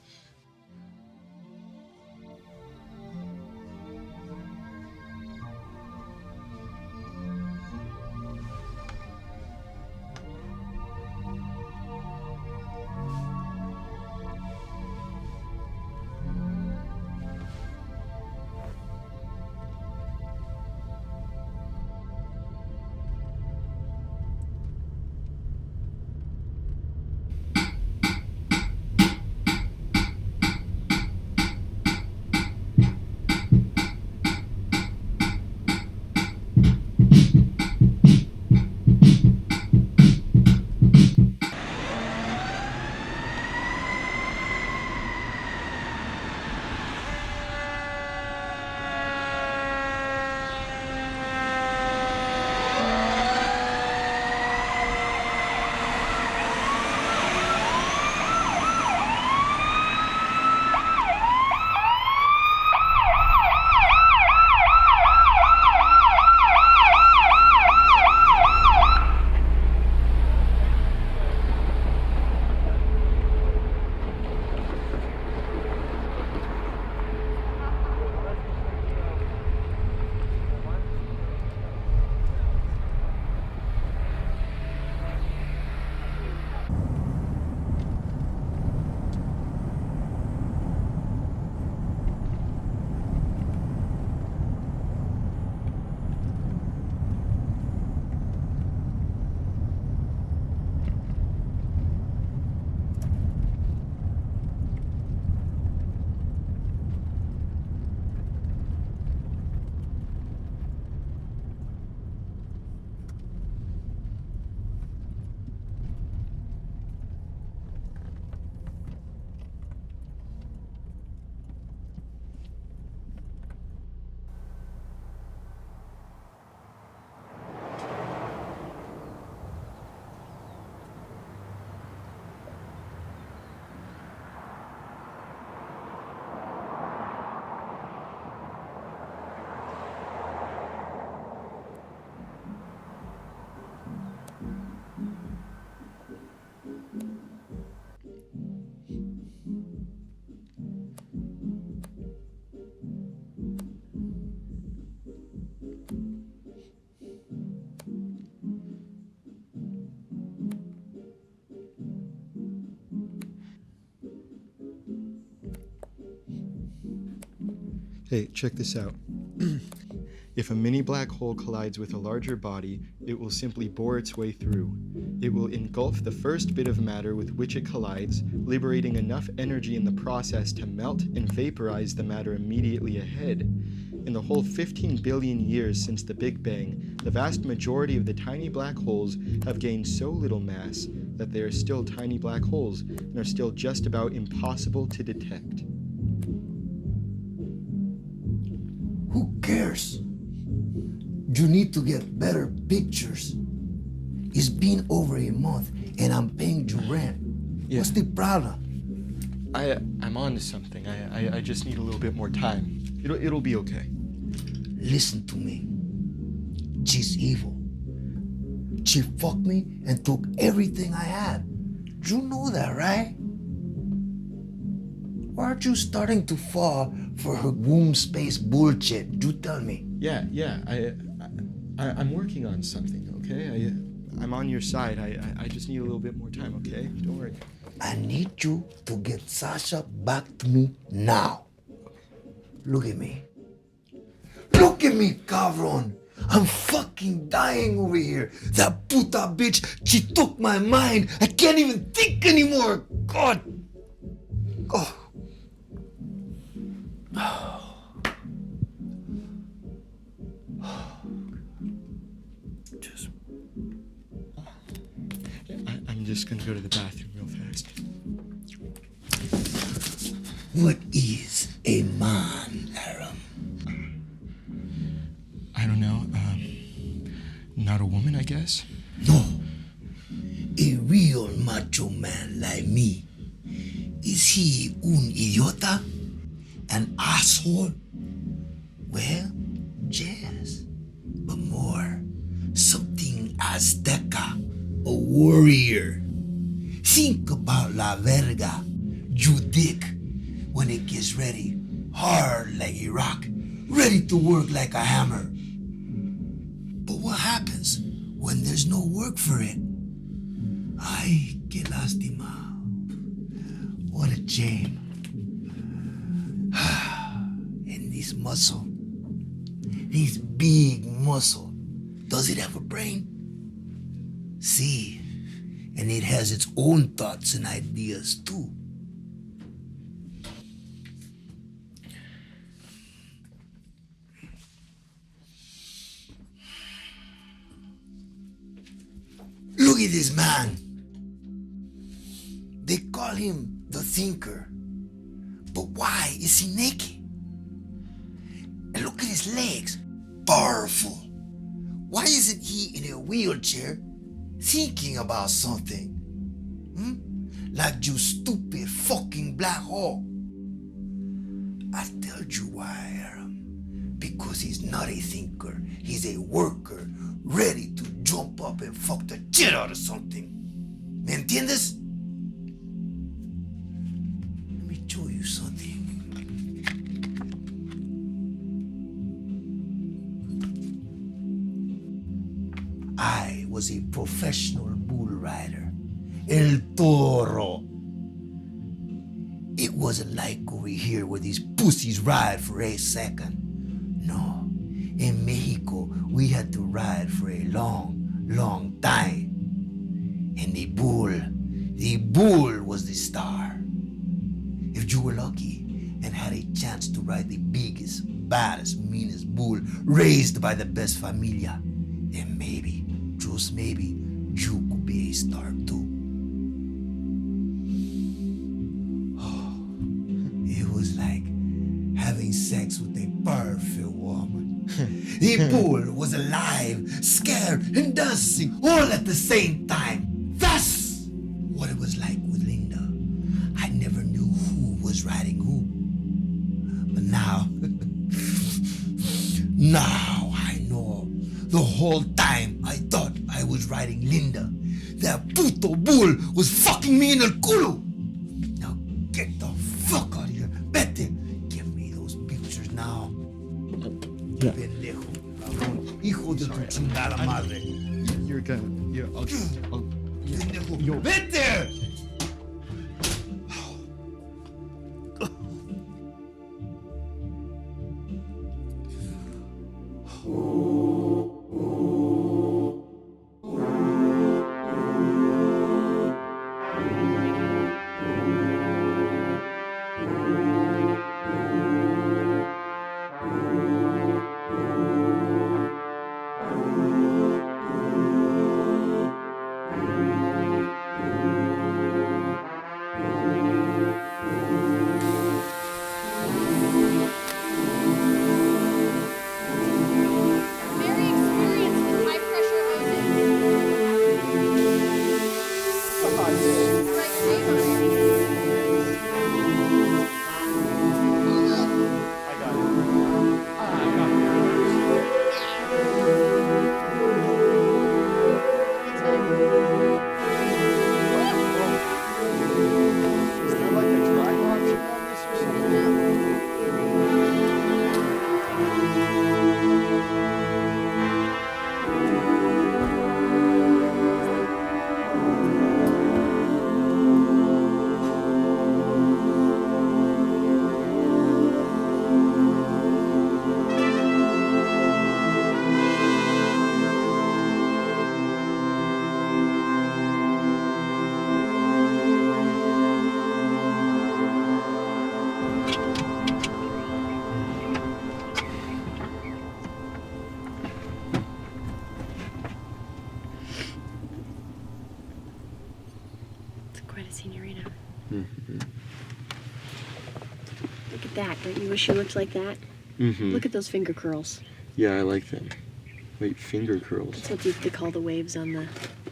Hey, check this out. If a mini black hole collides with a larger body, it will simply bore its way through. It will engulf the first bit of matter with which it collides, liberating enough energy in the process to melt and vaporize the matter immediately ahead. In the whole 15 billion years since the Big Bang, the vast majority of the tiny black holes have gained so little mass that they are still tiny black holes and are still just about impossible to detect. Who cares? You need to get better pictures. It's been over a month and I'm paying you rent. Yeah. What's the problem? I'm on to something. I just need a little bit more time. It'll be okay. Listen to me. She's evil. She fucked me and took everything I had. You know that, right? Why aren't you starting to fall for her womb space bullshit? You tell me. Yeah. I'm working on something, okay? I'm on your side. I just need a little bit more time, okay? Don't worry. I need you to get Sasha back to me now. Look at me. Look at me, cabron. I'm fucking dying over here. That puta bitch, she took my mind. I can't even think anymore. God. Oh. I'm just gonna go to the bathroom real fast. What is a man, Aram? I don't know. Not a woman, I guess? No. A real macho man like me. Is he un idiota? An asshole? Well, yes. But more. Something Azteca. A warrior. Think about la verga. You dick. When it gets ready. Hard like a rock. Ready to work like a hammer. But what happens when there's no work for it? Ay, que lástima. What a shame. And this muscle, this big muscle, does it have a brain? See, and it has its own thoughts and ideas too. Look at this man. They call him the thinker. But why is he naked? And look at his legs. Powerful. Why isn't he in a wheelchair thinking about something? Like you stupid fucking black hole. I tell you why, Aram. Because he's not a thinker. He's a worker, ready to jump up and fuck the shit out of something. ¿Me entiendes? Let me show you something. I was a professional bull rider. El Toro. It wasn't like over here where these pussies ride for a second. No. In Mexico, we had to ride for a long time. And the bull was the star. If you were lucky and had a chance to ride the biggest, baddest, meanest bull raised by the best familia, then maybe, just maybe, you could be a star too. Oh, it was like having sex with a perfect woman. The bull was alive, scared, and dancing all at the same time. That's what it was like with Linda. I never knew who was riding who. But now, now I know. The whole time I thought I was riding Linda. That puto bull was fucking me in el culo. Now get the fuck out of here. Vete. Give me those pictures now. Yeah. Pendejo, cabrón, hijo de tu chingada madre. You're gonna. Yeah, I'll Pendejo, vete! that. Don't you wish you looked like that? Mm-hmm. Look at those finger curls. Yeah, I like them. Wait, finger curls. That's what they call the waves on the,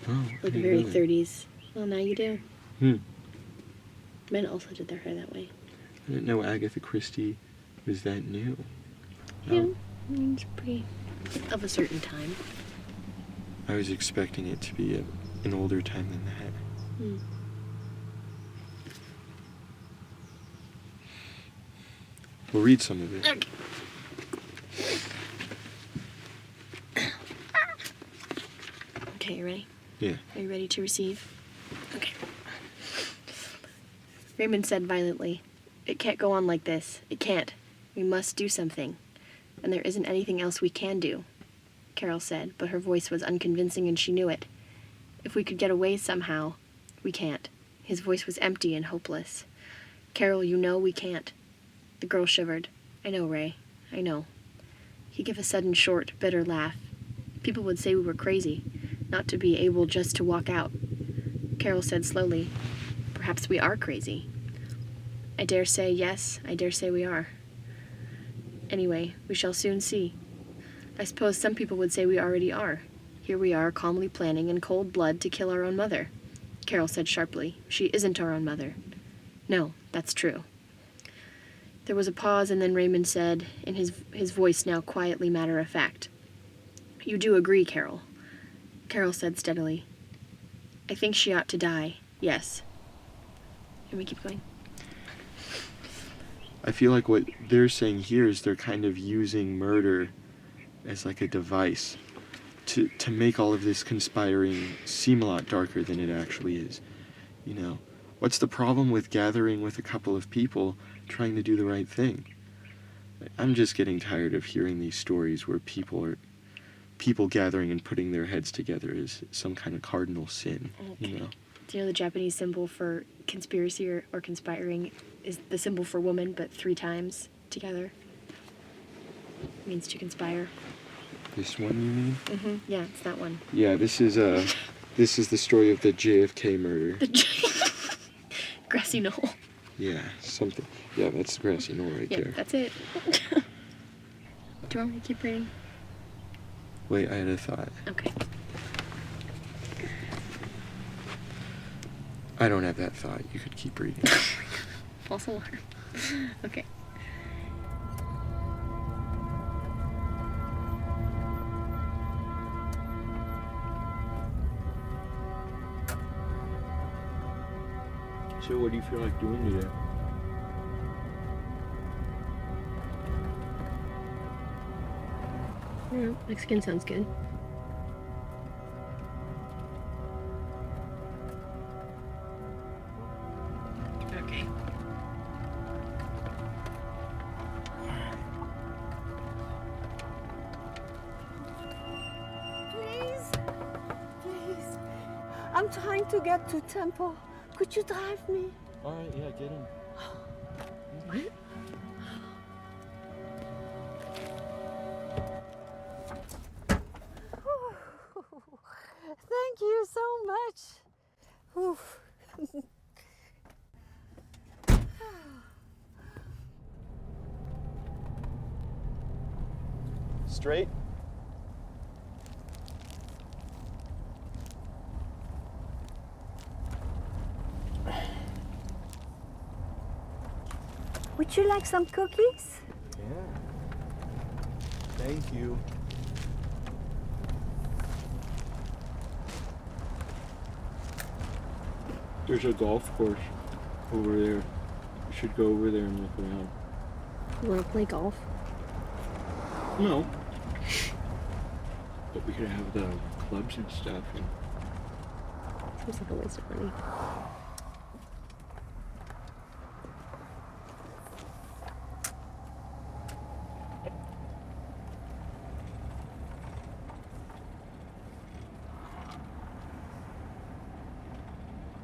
Oh, like, I very didn't know that. 30s. Well, now you do. Hmm. Men also did their hair that way. I didn't know Agatha Christie was that new. Yeah, Oh, I mean, it's pretty of a certain time. I was expecting it to be an older time than that. Hmm. We'll read some of it. Okay. Okay, you ready? Yeah. Are you ready to receive? Okay. Raymond said violently, "It can't go on like this. It can't. We must do something. And there isn't anything else we can do," Carol said, but her voice was unconvincing and she knew it. "If we could get away somehow, we can't." His voice was empty and hopeless. "Carol, you know we can't." The girl shivered. "I know, Ray. I know." He gave a sudden short, bitter laugh. People would say we were crazy, not to be able just to walk out. Carol said slowly, "Perhaps we are crazy." "I dare say yes, I dare say we are. Anyway, we shall soon see. I suppose some people would say we already are. Here we are calmly planning in cold blood to kill our own mother." Carol said sharply, "She isn't our own mother." "No, that's true." There was a pause, and then Raymond said, in his voice now quietly matter-of-fact, "You do agree, Carol?" Carol said steadily, "I think she ought to die, yes." Can we keep going? I feel like what they're saying here is they're kind of using murder as like a device to make all of this conspiring seem a lot darker than it actually is. You know, what's the problem with gathering with a couple of people trying to do the right thing? I'm just getting tired of hearing these stories where people gathering and putting their heads together is some kind of cardinal sin, you know. Do you know the Japanese symbol for conspiracy or conspiring is the symbol for woman, but 3 times together? It means to conspire. This one, you mean? Mm-hmm. Yeah, it's that one. Yeah, this is the story of the JFK murder. Grassy knoll. Yeah, something. Yeah, that's the grassy knoll right Yeah, there. that's it. Do you want me to keep reading? Wait, I had a thought. Okay. I don't have that thought. You could keep reading. False alarm. Okay. So what do you feel like doing today? Yeah, Mexican sounds good. Okay. Please. I'm trying to get to Temple. Could you drive me? All right, yeah, get in. What? Thank you so much. Oof. Straight. Would you like some cookies? Yeah. Thank you. There's a golf course over there. We should go over there and look around. You want to play golf? No. But we could have the clubs and stuff. And Seems like a waste of money.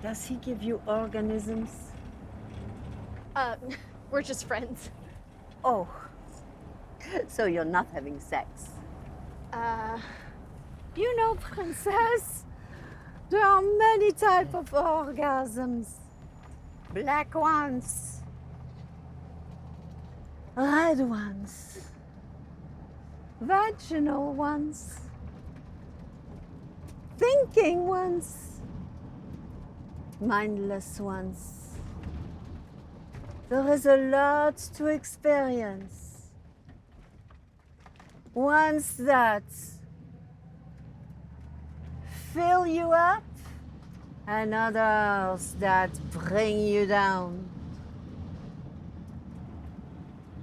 Does he give you organisms? We're just friends. Oh. So you're not having sex? You know, princess, there are many types of orgasms. Black ones, red ones, vaginal ones, thinking ones, mindless ones. There is a lot to experience. Ones that fill you up and others that bring you down.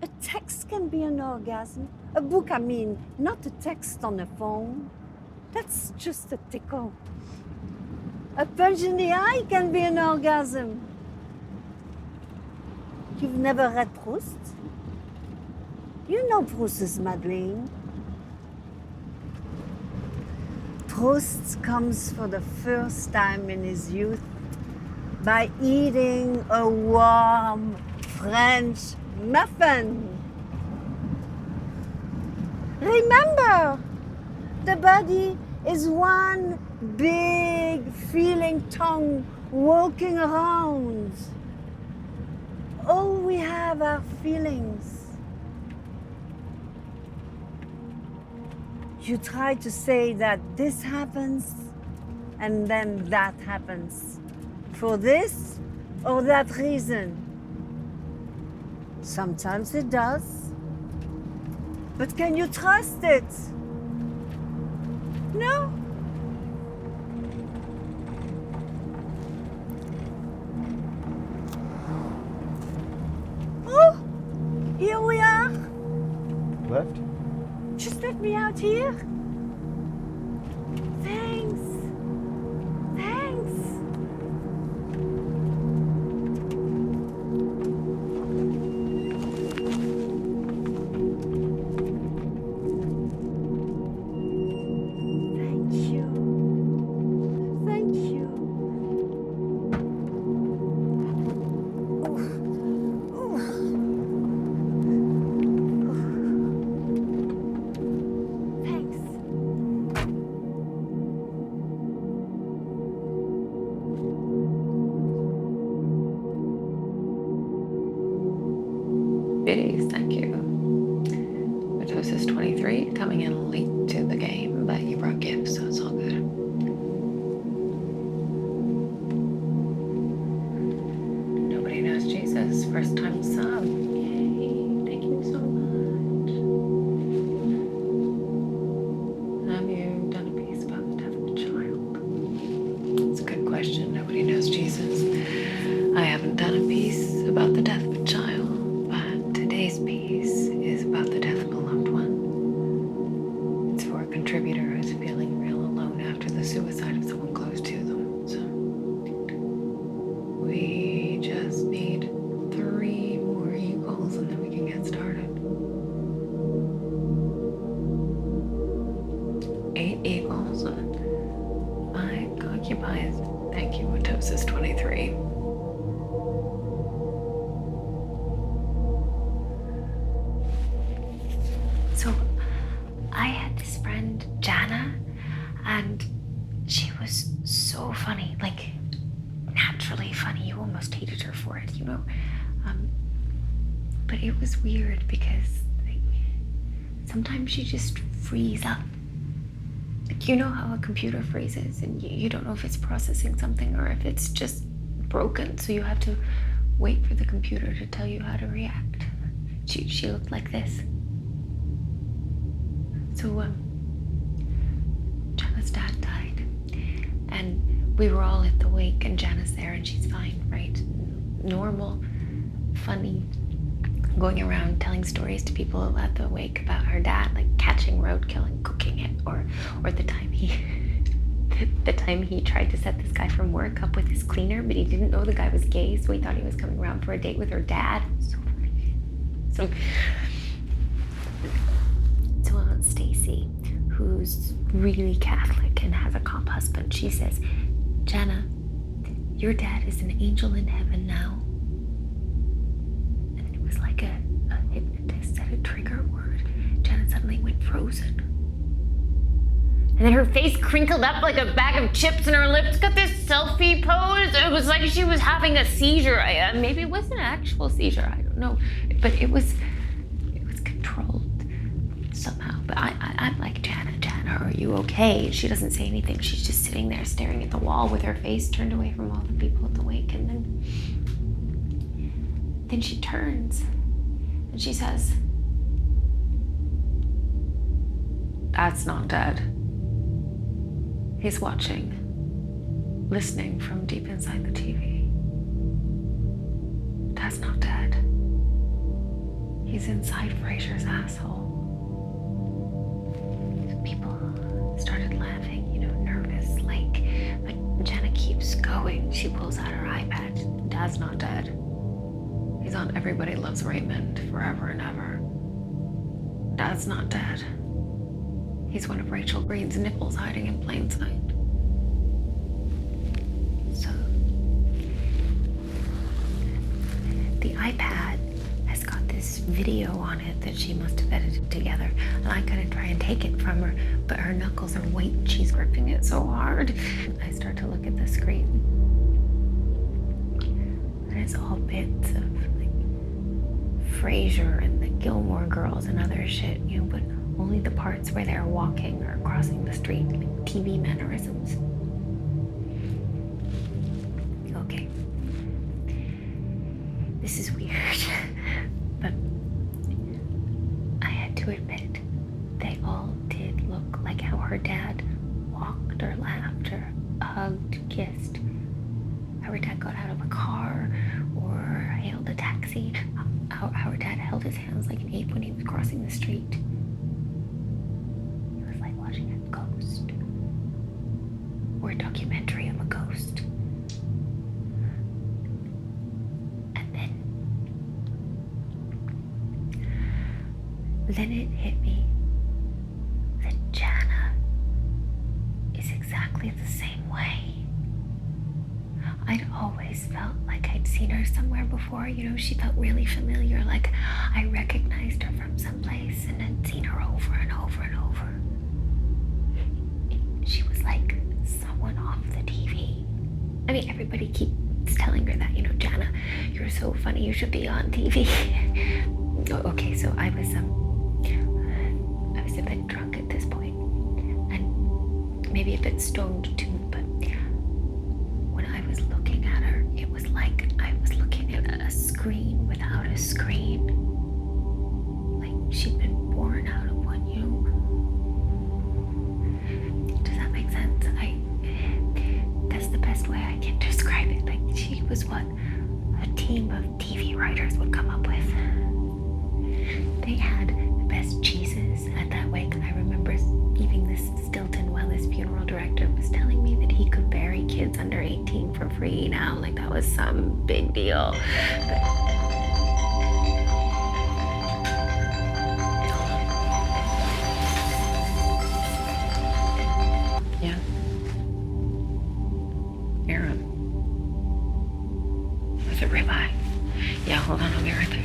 A text can be an orgasm. A book, I mean, not a text on a phone. That's just a tickle. A punch in the eye can be an orgasm. You've never read Proust? You know Proust's Madeleine. Proust comes for the first time in his youth by eating a warm French muffin. Remember, the body is one big feeling tongue walking around. All we have are feelings. You try to say that this happens and then that happens for this or that reason. Sometimes it does, but can you trust it? No. Oh, here we are. Left? Just let me out here. Thanks. Thanks. Thank you. Thank you. Thanks. Biddies, thank you. Mitosis 23, coming in late to the game, but you brought gifts, so it's all good. Nobody knows Jesus, first time sub. Yay, thank you so much. Have you done a piece about the death of a child? It's a good question. Nobody knows Jesus. I haven't done a piece about the death of a child, but today's piece is about the death of a loved one. It's for a contributor who's feeling real alone after the suicide of someone close to them. So we just need 3 more eagles and then we can get started. 8 eagles and 5 concubines. Thank you, Mitosis 23. So I had this friend, Janna, and she was so funny, like naturally funny. You almost hated her for it, you know? But it was weird because sometimes she just freeze up. Like, you know how a computer freezes and you don't know if it's processing something or if it's just broken, so you have to wait for the computer to tell you how to react. She looked like this. So, Janna's dad died, and we were all at the wake, and Janna's there, and she's fine, right? Normal, funny, going around telling stories to people at the wake about her dad, like catching roadkill and cooking it, or the time he tried to set this guy from work up with his cleaner, but he didn't know the guy was gay, so he thought he was coming around for a date with her dad. So funny. So Stacy, who's really Catholic and has a cop husband, she says, Janna, your dad is an angel in heaven now. And it was like a hypnotist said a trigger word. Janna suddenly went frozen. And then her face crinkled up like a bag of chips and her lips got this selfie pose. It was like she was having a seizure. Maybe it wasn't an actual seizure, I don't know. But it was But I'm like, Janna, are you okay? She doesn't say anything. She's just sitting there staring at the wall with her face turned away from all the people at the wake. And then she turns and she says, "Dad's not dead. He's watching, listening from deep inside the TV. Dad's not dead. He's inside Fraser's asshole." People started laughing, nervous, like, but Janna keeps going. She pulls out her iPad. "Dad's not dead. He's on Everybody Loves Raymond forever and ever. Dad's not dead. He's one of Rachel Green's nipples hiding in plain sight." So, the iPad has got this video on it that she must have edited together, and I couldn't try and take it from her, but her knuckles are white and she's gripping it so hard. I start to look at the screen, and it's all bits of Frasier and the Gilmore Girls and other shit, but only the parts where they're walking or crossing the street, like TV mannerisms. Okay. This is weird, but I had to admit, they all did look like how her dad walked or laughed or hugged, kissed. How her dad got out of a car or hailed a taxi. How her dad held his hands like an ape when he was crossing the street. It was like watching a ghost. Or a documentary of a ghost. And then it hit me that Janna is exactly the same way. I'd always felt like I'd seen her somewhere before. She felt really familiar, like I recognized her from someplace and had seen her over and over and over. She was like someone off the TV. I mean, everybody keeps telling her that, Janna, you're so funny, you should be on TV. Okay, so I was a bit drunk at this point, and maybe a bit stoned too, but when I was looking at her, it was like I was looking at a screen without a screen. Like she'd been born out of one, Does that make sense? That's the best way I can describe it. Like she was what a team of TV writers would come up with. They had the best cheeses at that wake. I remember even this Stilton Welles funeral director was telling me that he could bury kids under 18 for free now. Like that was some big deal. But Yeah. Aaron. Was it ribeye? Yeah, hold on, I'll be right there.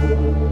Bye.